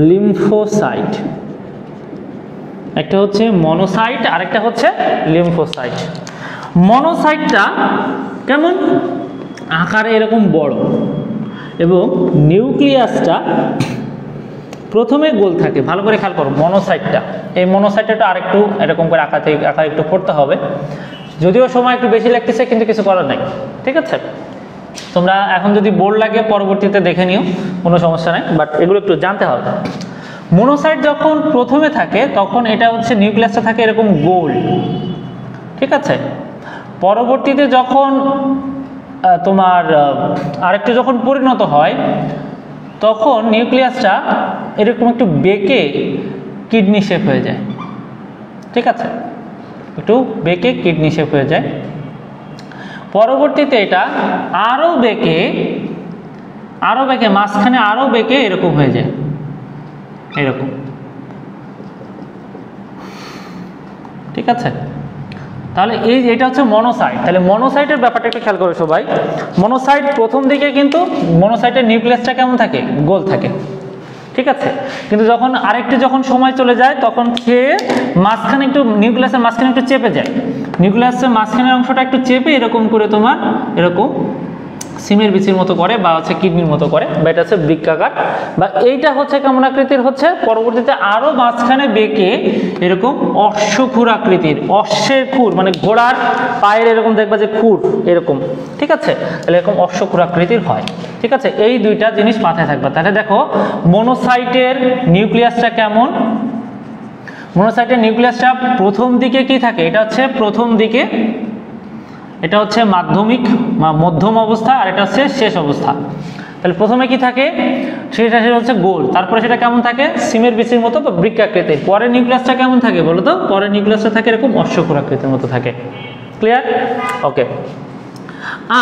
লিম্ফোসাইট। একটা হচ্ছে মনোসাইট আর একটা হচ্ছে লিম্ফোসাইট। মনোসাইটটা কেমন? আকারে এরকম বড় এবং নিউক্লিয়াসটা প্রথমে গোল থাকে। ভালো করে খেয়াল করো মনোসাইটটা। এই মনোসাইটটা আরেকটু এরকম করে আঁকা একটু করতে হবে, যদিও সময় একটু বেশি লাগতেছে কিন্তু কিছু করার নাই। ঠিক আছে, তোমরা এখন যদি বোর্ড লাগে পরবর্তীতে দেখে নিও, কোনো সমস্যা নাই, বাট এগুলো একটু জানতে হবে। মনোসাইট যখন প্রথমে থাকে তখন এটা হচ্ছে নিউক্লিয়াসটা থাকে এরকম গোল। ঠিক আছে, পরবর্তীতে যখন তোমার আরেকটু যখন পরিণত হয় তখন নিউক্লিয়াসটা এরকম একটু বেঁকে কিডনি শেপ হয়ে যায়। ঠিক আছে, একটু বেঁকে কিডনি শেপ হয়ে যায়। পরবর্তীতে এটা আরও বেঁকে মাঝখানে আরও বেঁকে এরকম হয়ে যায়, এরকম। ঠিক আছে, তাহলে এটা হচ্ছে মনোসাইট। তাহলে মনোসাইটের ব্যাপারটা একটু খেয়াল করো সবাই। মনোসাইট প্রথম দিকে কিন্তু মনোসাইটের নিউক্লিয়াসটা কেমন থাকে? গোল থাকে। ঠিক আছে, কিন্তু যখন যখন সময় চলে যায় তখন সে মাঝখানে একটু নিউক্লিয়াসের মাঝখানে একটু চেপে যায়। নিউক্লিয়াসের মাঝখানের অংশটা একটু চেপে এরকম করে তোমার এরকম সিমের বিচির মতো করে বা হচ্ছে কিডনির মতো করে, বা এটা হচ্ছে বৃক্কাকার, বা এইটা হচ্ছে কেমন আকৃতির হচ্ছে পরবর্তীতে আরও মাঝখানে বেঁকে এরকম অশ্বক্ষুর আকৃতির, অশ্বের খুর মানে ঘোড়ার পায়ের এরকম দেখবা যে খুর এরকম। ঠিক আছে, তাহলে এরকম অশ্বক্ষুর আকৃতির হয়। ঠিক আছে, এই 2টা জিনিস মাথায় থাকবে। তাহলে দেখো মনোসাইটের নিউক্লিয়াসটা কেমন? মনোসাইটের নিউক্লিয়াসটা প্রথম দিকে কি থাকে? এটা হচ্ছে প্রথম দিকে, এটা হচ্ছে মাধ্যমিক বা মধ্যম অবস্থা, আর এটা হচ্ছে শেষ অবস্থা। তাহলে প্রথমে কি থাকে? সেটা হচ্ছে গোল, তারপরে সেটা কেমন থাকে? সিমের বিচির মতো বা বৃক্কাকৃতির। পরে নিউক্লিয়াসটা কেমন থাকে বলো তো? পরে নিউক্লিয়াসটা থাকে এরকম অশ্বক্ষুর আকৃতির মতো থাকে। ক্লিয়ার? ওকে।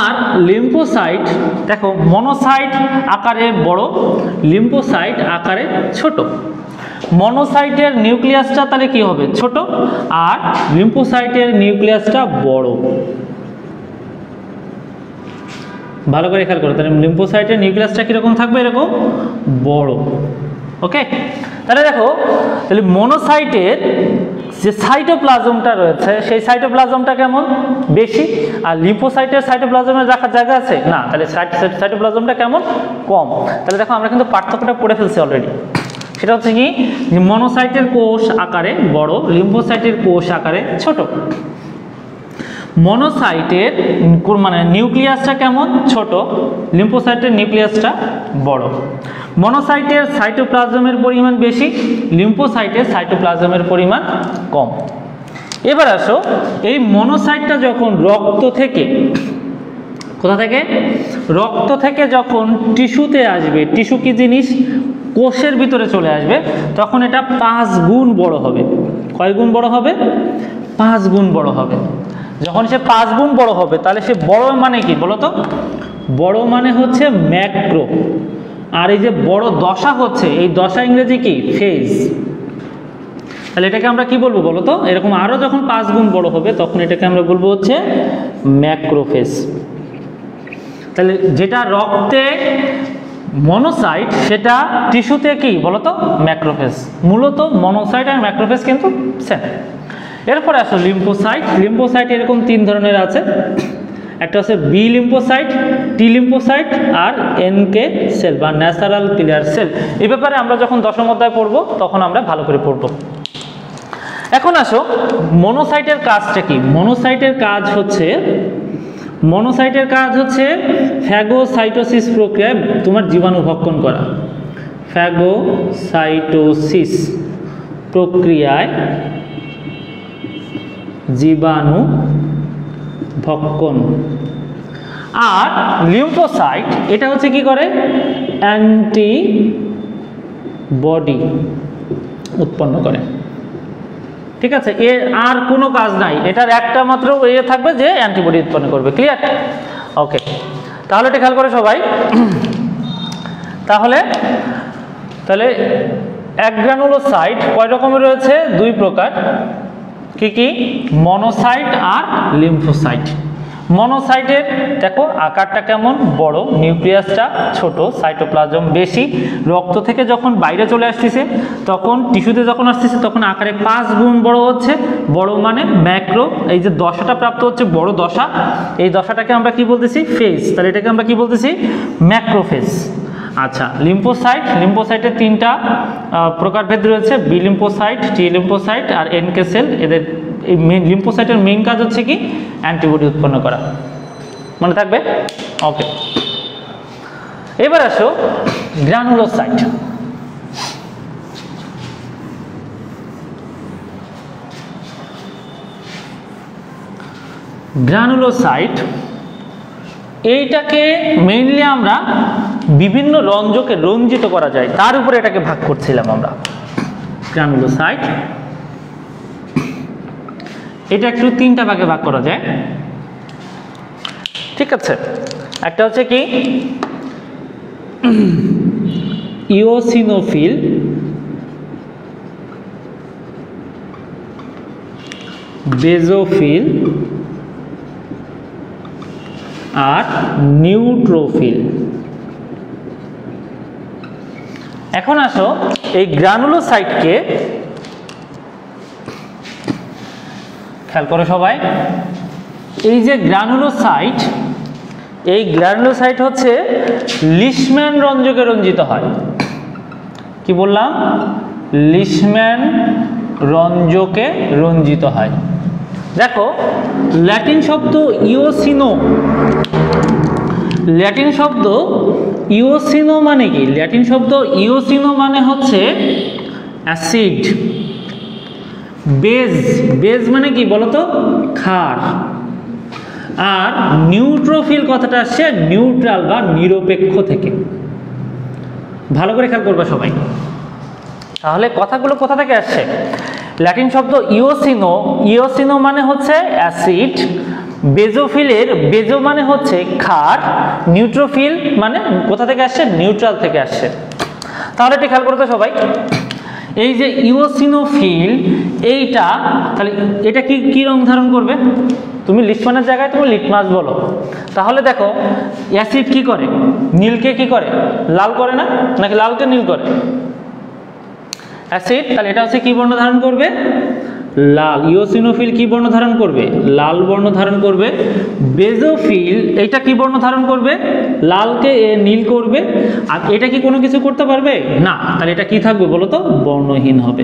আর লিম্ফোসাইট দেখো, মনোসাইট আকারে বড়, লিম্ফোসাইট আকারে ছোট। মনোসাইটের নিউক্লিয়াসটা তাহলে কি হবে, ছোট, আর লিম্ফোসাইটের নিউক্লিয়াসটা বড়। ভালো করে খেয়াল করো, তাহলে লিম্ফোসাইটের নিউক্লিয়াসটা কিরকম থাকবে, এরকম বড়। ওকে, তাহলে দেখো, তাহলে মনোসাইটের যে সাইটোপ্লাজমটা রয়েছে সেই সাইটোপ্লাজমটা কেমন, বেশি, আর লিম্ফোসাইটের সাইটোপ্লাজমের রাখার জায়গা আছে না, তাহলে সাইটোপ্লাজমটা কেমন, কম। তাহলে দেখো আমরা কিন্তু পার্থক্যটা পড়ে ফেলছি অলরেডি। সেটা হচ্ছে কি, মনোসাইটের কোষ আকারে বড়, লিম্ফোসাইটের কোষ আকারে ছোট। মনোসাইটের মানে নিউক্লিয়াসটা কেমন, ছোট, লিম্ফোসাইটের নিউক্লিয়াসটা বড়। মনোসাইটের সাইটোপ্লাজমের পরিমাণ বেশি, লিম্ফোসাইটের সাইটোপ্লাজমের পরিমাণ কম। এবার আসো, এই মনোসাইটটা যখন রক্ত থেকে, কোথা থেকে, রক্ত থেকে যখন টিস্যুতে আসবে, টিস্যু কি জিনিস, কোষের ভিতরে চলে আসবে, তখন এটা 5 গুণ বড় হবে। কয় গুণ বড় হবে, 5 গুণ বড় হবে। যখন সে 5 গুণ বড় হবে, তাহলে সে বড় মানে কি বলতো, বড় মানে হচ্ছে ম্যাক্রো, আর এই যে বড় দশা হচ্ছে, এই দশা ইংরেজি কি, ফেজ। তাহলে এটাকে আমরা কি বলবো বলতো, এরকম আরো যখন 5 গুণ বড় হবে তখন এটাকে আমরা বলবো হচ্ছে ম্যাক্রোফেজ। তাহলে যেটা রক্তে মনোসাইট, সেটা টিস্যুতে কি বলতো, ম্যাক্রোফেজ। মূলত মনোসাইট আর ম্যাক্রোফেজ কিন্তু সেম। এরপরে আসো লিম্ফোসাইট। লিম্ফোসাইট এরকম 3 ধরনের আছে, একটা হচ্ছে বি লিম্ফোসাইট, টি লিম্ফোসাইট, আর এনকে সেল বা ন্যাচারাল কিলার সেল। এই ব্যাপারে আমরা যখন 10ম অধ্যায় পড়বো তখন আমরা ভালো করে পড়বো। এখন আসো, মনোসাইটের কাজটা কি। মনোসাইটের কাজ হচ্ছে, মনোসাইটের কাজ হচ্ছে ফ্যাগোসাইটোসিস প্রক্রিয়ায় তোমার জীবাণু ভক্ষণ করা। ফ্যাগোসাইটোসিস প্রক্রিয়ায় জীবাণু ভক্ষণ। আর লিম্ফোসাইট এটা হচ্ছে কি করে, অ্যান্টিবডি উৎপন্ন করে। ঠিক আছে, এর আর কোনো কাজ নাই, এটার একটা মাত্র ইয়ে থাকবে যে অ্যান্টিবডি উৎপন্ন করবে। ক্লিয়ার? ওকে, তাহলে এটা খেয়াল করে সবাই। তাহলে অ্যাগ্রানুলোসাইট কয় রকমের রয়েছে, 2 প্রকার। কি কি, মনোসাইট আর লিম্ফোসাইট। মনোসাইটের দেখো আকারটা কেমন, বড়, নিউক্লিয়াসটা ছোট, সাইটোপ্লাজম বেশি, রক্ত থেকে যখন বাইরে চলে আসতেছে, তখন টিস্যুতে যখন আসতেছে তখন আকারে 5 গুণ বড় হচ্ছে। বড় মানে ম্যাক্রো, এই যে দশাটা প্রাপ্ত হচ্ছে বড় দশা, এই দশাটাকে আমরা কি বলতেছি, ফেজ। তাহলে এটাকে আমরা কি বলতেছি, ম্যাক্রোফেজ। আচ্ছা, লিম্ফোসাইট, লিম্ফোসাইটের 3টা প্রকারভেদ রয়েছে, বি লিম্ফোসাইট, টি লিম্ফোসাইট আর এনকে সেল। এদের এই লিম্ফোসাইটের মেইন কাজ হচ্ছে কি, অ্যান্টিবডি উৎপন্ন করা। মনে থাকবে? ওকে, এবার আসো গ্রানুলোসাইট। গ্রানুলোসাইট এইটাকে মেইনলি আমরা বিভিন্ন রঞ্জকে রঞ্জিত করা যায়, তার উপরে এটাকে ভাগ করছিলাম আমরা। গ্রানুলোসাইট এটা একটু 3টা ভাগে ভাগ করা যায়। ঠিক আছে, একটা হচ্ছে কি ইওসিনোফিল, বেজোফিল আর নিউট্রোফিল। এখন আসো, এই গ্রানুলোসাইটকে খেয়াল করো সবাই। এই যে গ্রানুলোসাইট, এই গ্রানুলোসাইট হচ্ছে লিশম্যান রঞ্জকে রঞ্জিত হয়। কি বললাম, লিশম্যান রঞ্জকে রঞ্জিত হয়। দেখো, ল্যাটিন শব্দ ইওসিনো, ল্যাটিন শব্দ ইওসিনো মানে কি, ল্যাটিন শব্দ ইওসিনো মানে হচ্ছে অ্যাসিড। বেজ, বেজ মানে কি বলতো, ক্ষার। আর নিউট্রোফিল কথাটা আসছে নিউট্রাল বা নিরপেক্ষ থেকে। ভালো করে খেয়াল করবে সবাই। তাহলে কথাগুলো কোথা থেকে আসছে, ল্যাটিন শব্দ ইওসিনো, ইওসিনো মানে হচ্ছে অ্যাসিড, বেজোফিলের বেজো মানে হচ্ছে ক্ষার, নিউট্রোফিল মানে কোথা থেকে আসছে, নিউট্রাল থেকে আসছে। তাহলে এটা খেয়াল করতে সবাই। এই যে ইওসিনোফিল এইটা, তাহলে এটা কি রং ধারণ করবে? তুমি লিটমাসের জায়গায় তুমি লিটমাস বলো। তাহলে দেখো অ্যাসিড কি করে? নীলকে কি করে? লাল করে না? নাকি লালকে নীল করে? অ্যাসিড, তাহলে এটা হচ্ছে কি বর্ণ ধারণ করবে? লাল। ইওসিনোফিল কি বর্ণ ধারণ করবে? লাল বর্ণ ধারণ করবে। বেজোফিল এটা কি বর্ণ ধারণ করবে? লালকে নীল করবে। আর এটা কি কোনো কিছু করতে পারবে না? তাহলে এটা কি থাকবে বলো তো? বর্ণহীন হবে।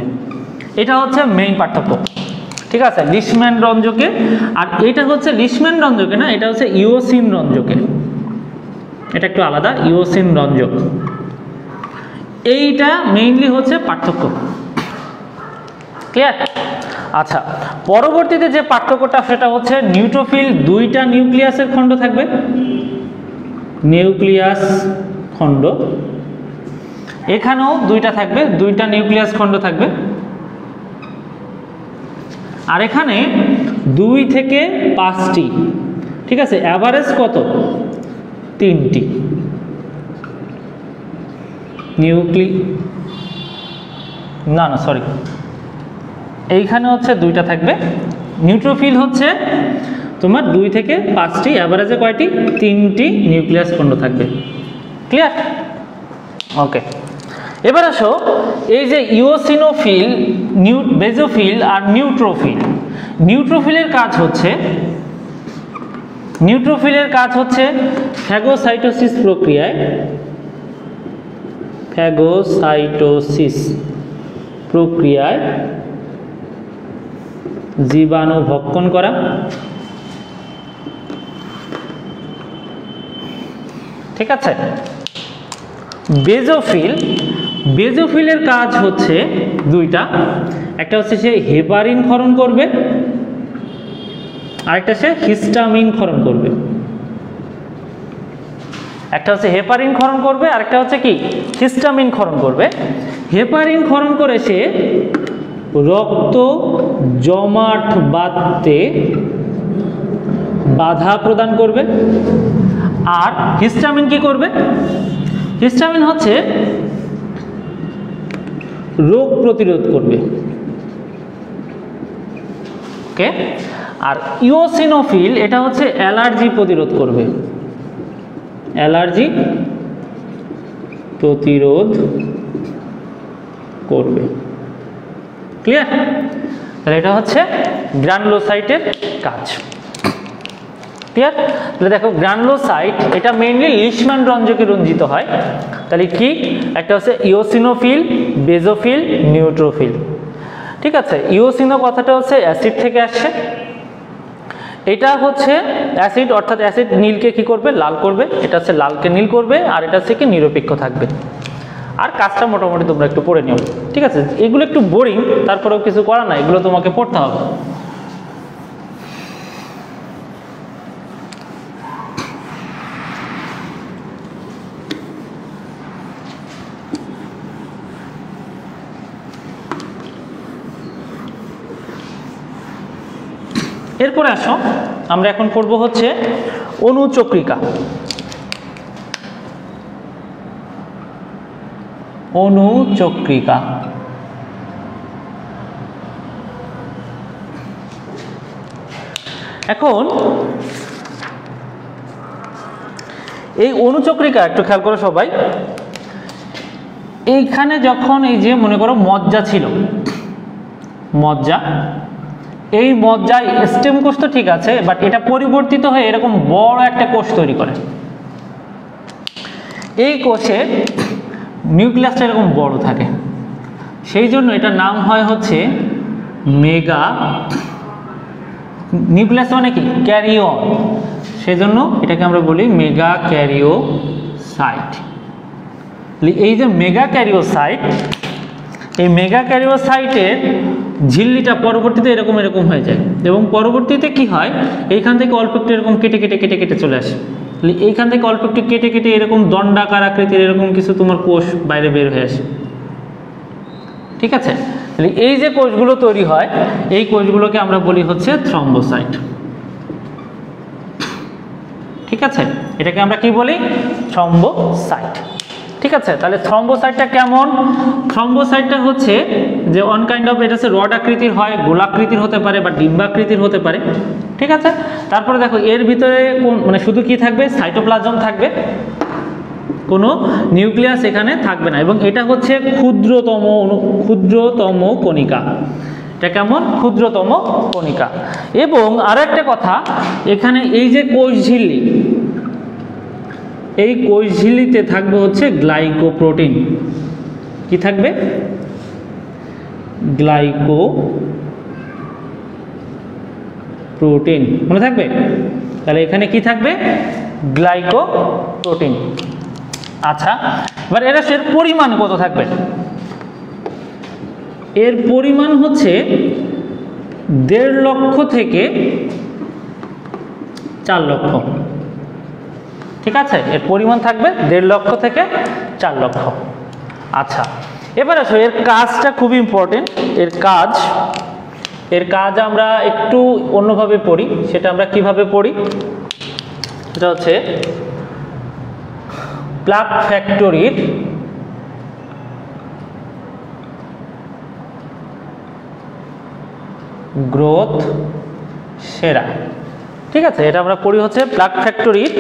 এটা হচ্ছে মেইন পার্থক্য, ঠিক আছে, লিশম্যান রঞ্জকে। আর এটা হচ্ছে লিশম্যান রঞ্জকে না, এটা হচ্ছে ইওসিন রঞ্জকে। এটা একটু আলাদা, ইওসিন রঞ্জক। এইটা মেইনলি হচ্ছে পার্থক্য। ক্লিয়ার? আচ্ছা, পরবর্তীতে যে পার্থক্যটা সেটা হচ্ছে নিউট্রোফিল দুইটা নিউক্লিয়াসের খণ্ড থাকবে, নিউক্লিয়াস খণ্ড। এখানেও দুইটা থাকবে, দুইটা নিউক্লিয়াস খণ্ড থাকবে। আর এখানে 2 থেকে 5টি, ঠিক আছে, অ্যাভারেজ কত? 3টি সরি, এইখানে হচ্ছে দুইটা থাকবে। নিউট্রোফিল হচ্ছে তোমার 2 থেকে 5টি, অ্যাভারেজে কয়টি? 3টি নিউক্লিয়াস খণ্ড থাকবে। ক্লিয়ার? ওকে, এবার আসো এই যে ইওসিনোফিল, বেজোফিল আর নিউট্রোফিল। নিউট্রোফিলের কাজ হচ্ছে ফ্যাগোসাইটোসিস প্রক্রিয়ায় জীবাণু ভক্ষণ করা। ঠিক আছে? বেজোফিলের কাজ হচ্ছে দুইটা, একটা হচ্ছে সে হেপারিন ক্ষরণ করবে, আরেকটা সে হিস্টামিন ক্ষরণ করবে। একটা হচ্ছে হেপারিন ক্ষরণ করবে, আরেকটা হচ্ছে কি? হিস্টামিন ক্ষরণ করবে। হেপারিন ক্ষরণ করে সে রক্ত জমাট বাঁধতে বাধা প্রদান করবে। আর হিস্টামিন কি করবে? হিস্টামিন হচ্ছে রোগ প্রতিরোধ করবে। ওকে, আর ইওসিনোফিল এটা হচ্ছে অ্যালার্জি প্রতিরোধ করবে, অ্যালার্জি প্রতিরোধ করবে। ক্লিয়ার? তাহলে এটা হচ্ছে গ্রানুলোসাইটের কাজ। ক্লিয়ার? তাহলে দেখো গ্রানুলোসাইট এটা মেইনলি লিশম্যান রঞ্জকে রঞ্জিত হয়। তাহলে কি? একটা হচ্ছে ইওসিনোফিল, বেজোফিল, নিউট্রোফিল। ঠিক আছে, ইওসিনো কথাটা হচ্ছে অ্যাসিড থেকে আসছে। এটা হচ্ছে অ্যাসিড, অর্থাৎ অ্যাসিড নীলকে কি করবে? লাল করবে। এটা হচ্ছে লালকে নীল করবে, আর এটা হচ্ছে কি? নিরপেক্ষ থাকবে। আর কাজটা মোটামুটি তোমরা একটু পড়ে নিও। ঠিক আছে, এগুলো একটু বোরিং, তারপরেও কিছু করার না, এগুলো তোমাকে পড়তে হবে। এরপরে আসো, আমরা এখন পড়বো হচ্ছে অণুচক্রিকা। অণুচক্রিকা এখন এই অণুচক্রিকা একটু খেয়াল করো সবাই। এইখানে যখন এই যে মনে করো মজ্জা ছিল, মজ্জা, এই মজ্জায় স্টেম কোষ তো ঠিক আছে, বাট এটা পরিবর্তিত হয়ে এরকম বড় একটা কোষ তৈরি করে। এই কোষে নিউক্লিয়াসটা এরকম বড় থাকে, সেই জন্য এটার নাম হয় হচ্ছে মেগা। নিউক্লিয়াস মানে কি? ক্যারিওন, সেই জন্য এটাকে আমরা বলি মেগা ক্যারিওসাইট। এই যে মেগা ক্যারিওসাইট, এই মেগা ক্যারিওসাইটের ঝিল্লিটা পরবর্তীতে এরকম হয়ে যায়, এবং পরবর্তীতে কি হয়? এইখান থেকে অল্প একটু এরকম কেটে কেটে কেটে কেটে চলে আসে। এইখান থেকে অল্প একটু কেটে কেটে এরকম দণ্ডাকার আকৃতির এরকম কিছু তোমার কোষ বাইরে বের হয়ে আসে। ঠিক আছে, তাহলে এই যে কোষগুলো তৈরি হয়, এই কোষগুলোকে আমরা বলি হচ্ছে থ্রম্বোসাইট। ঠিক আছে, এটাকে আমরা কি বলি? থ্রম্বোসাইট। ঠিক আছে, তাহলে থ্রম্বোসাইটটা কেমন? থ্রম্বোসাইটটা হচ্ছে যে অন কাইন্ড অফ, এটা হচ্ছে রড আকৃতির হয়, গোলাকৃতির হতে পারে বা ডিম্বাকৃতির হতে পারে। ঠিক আছে, তারপরে দেখো এর ভিতরে মানে শুধু কি থাকবে? সাইটোপ্লাজম থাকবে, কোনো নিউক্লিয়াস এখানে থাকবে না, এবং এটা হচ্ছে ক্ষুদ্রতম কণিকা। এটা কেমন? ক্ষুদ্রতম কণিকা। এবং আরো একটা কথা, এখানে এই যে কোষঝিল্লি, এই কোষঝিল্লিতে থাকবে হচ্ছে গ্লাইকোপ্রোটিন। কি থাকবে? গ্লাইকোপ্রোটিন, মনে থাকবে? তাহলে এখানে কি থাকবে? গ্লাইকোপ্রোটিন। আচ্ছা, এবার এর পরিমাণ কত থাকবে? এর পরিমাণ হচ্ছে 1.5 লক্ষ থেকে 4 লক্ষ। ঠিক আছে, এর পরিমাণ থাকবে 1.5 লক্ষ থেকে 4 লক্ষ। আচ্ছা, এবার আসো এর কাজটা খুব ইম্পর্টেন্ট। এর কাজ আমরা একটু অন্যভাবে পড়ি। সেটা আমরা কিভাবে পড়ি? সেটা হচ্ছে প্লাক ফ্যাক্টরির গ্রোথ সেরা। ঠিক আছে, এটা আমরা পড়ি হচ্ছে প্লাক ফ্যাক্টরির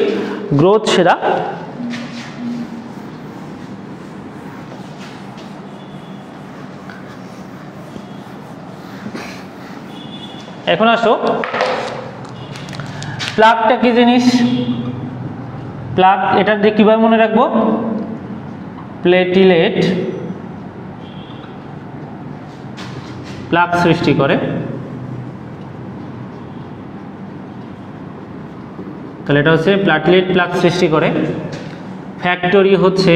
গ্রোথ সেরা। এখন আসো, প্লাকটা কি জিনিস? প্লাক, এটা দিয়ে কিভাবে মনে রাখবো? প্লেটিলেট প্লাক সৃষ্টি করে। তাহলে এটা হচ্ছে প্লেটলেট প্লাক সৃষ্টি করে। ফ্যাক্টরি হচ্ছে,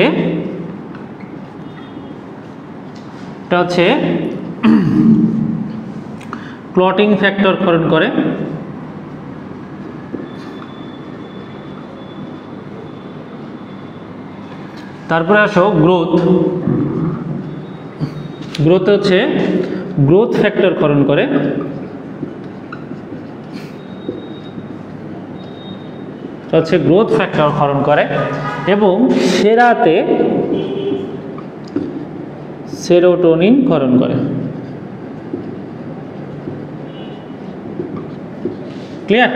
এটা হচ্ছে ক্লটিং ফ্যাক্টর ক্ষরণ করে। তারপরে আসো গ্রোথ। গ্রোথ হচ্ছে গ্রোথ ফ্যাক্টর ক্ষরণ করে। হচ্ছে গ্রোথ ফ্যাক্টর ক্ষরণ করে এবং সেরাতে সেরোটোনিন ক্ষরণ করে। ক্লিয়ার?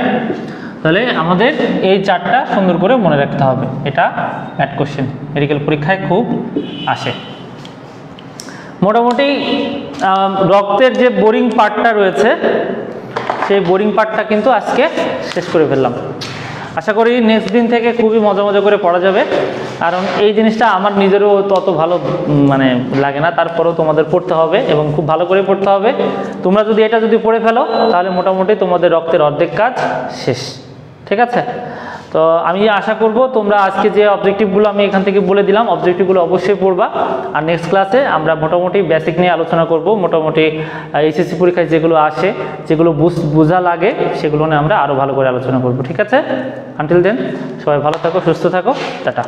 তাহলে আমাদের এই চারটা সুন্দর করে মনে রাখতে হবে। এটা ম্যাথ কোশ্চেন মেডিকেল পরীক্ষায় খুব আসে। মোটামুটি রক্তের যে বোরিং পার্টটা রয়েছে, সেই বোরিং পার্টটা কিন্তু আজকে শেষ করে ফেললাম। আশা করি নেক্সট দিন থেকে খুবই মজা মজা করে পড়া যাবে, কারণ এই জিনিসটা আমার নিজেরও তত ভালো মানে লাগে না, তারপরেও তোমাদের পড়তে হবে এবং খুব ভালো করে পড়তে হবে। তোমরা যদি এটা পড়ে ফেলো তাহলে মোটামুটি তোমাদের রক্তের অর্ধেক কাজ শেষ। ঠিক আছে, তো আমি আশা করব তোমরা আজকে যে অবজেক্টিভগুলো আমি এখান থেকে বলে দিলাম, অবজেক্টিভগুলো অবশ্যই পড়বা। আর নেক্সট ক্লাসে আমরা মোটামুটি বেসিক নিয়ে আলোচনা করব। মোটামুটি এইচএসসি পরীক্ষায় যেগুলো আসে, যেগুলো বোঝা লাগে, সেগুলো নিয়ে আমরা আরও ভালো করে আলোচনা করব। ঠিক আছে, আনটিল দেন সবাই ভালো থাকো, সুস্থ থাকো, টাটা।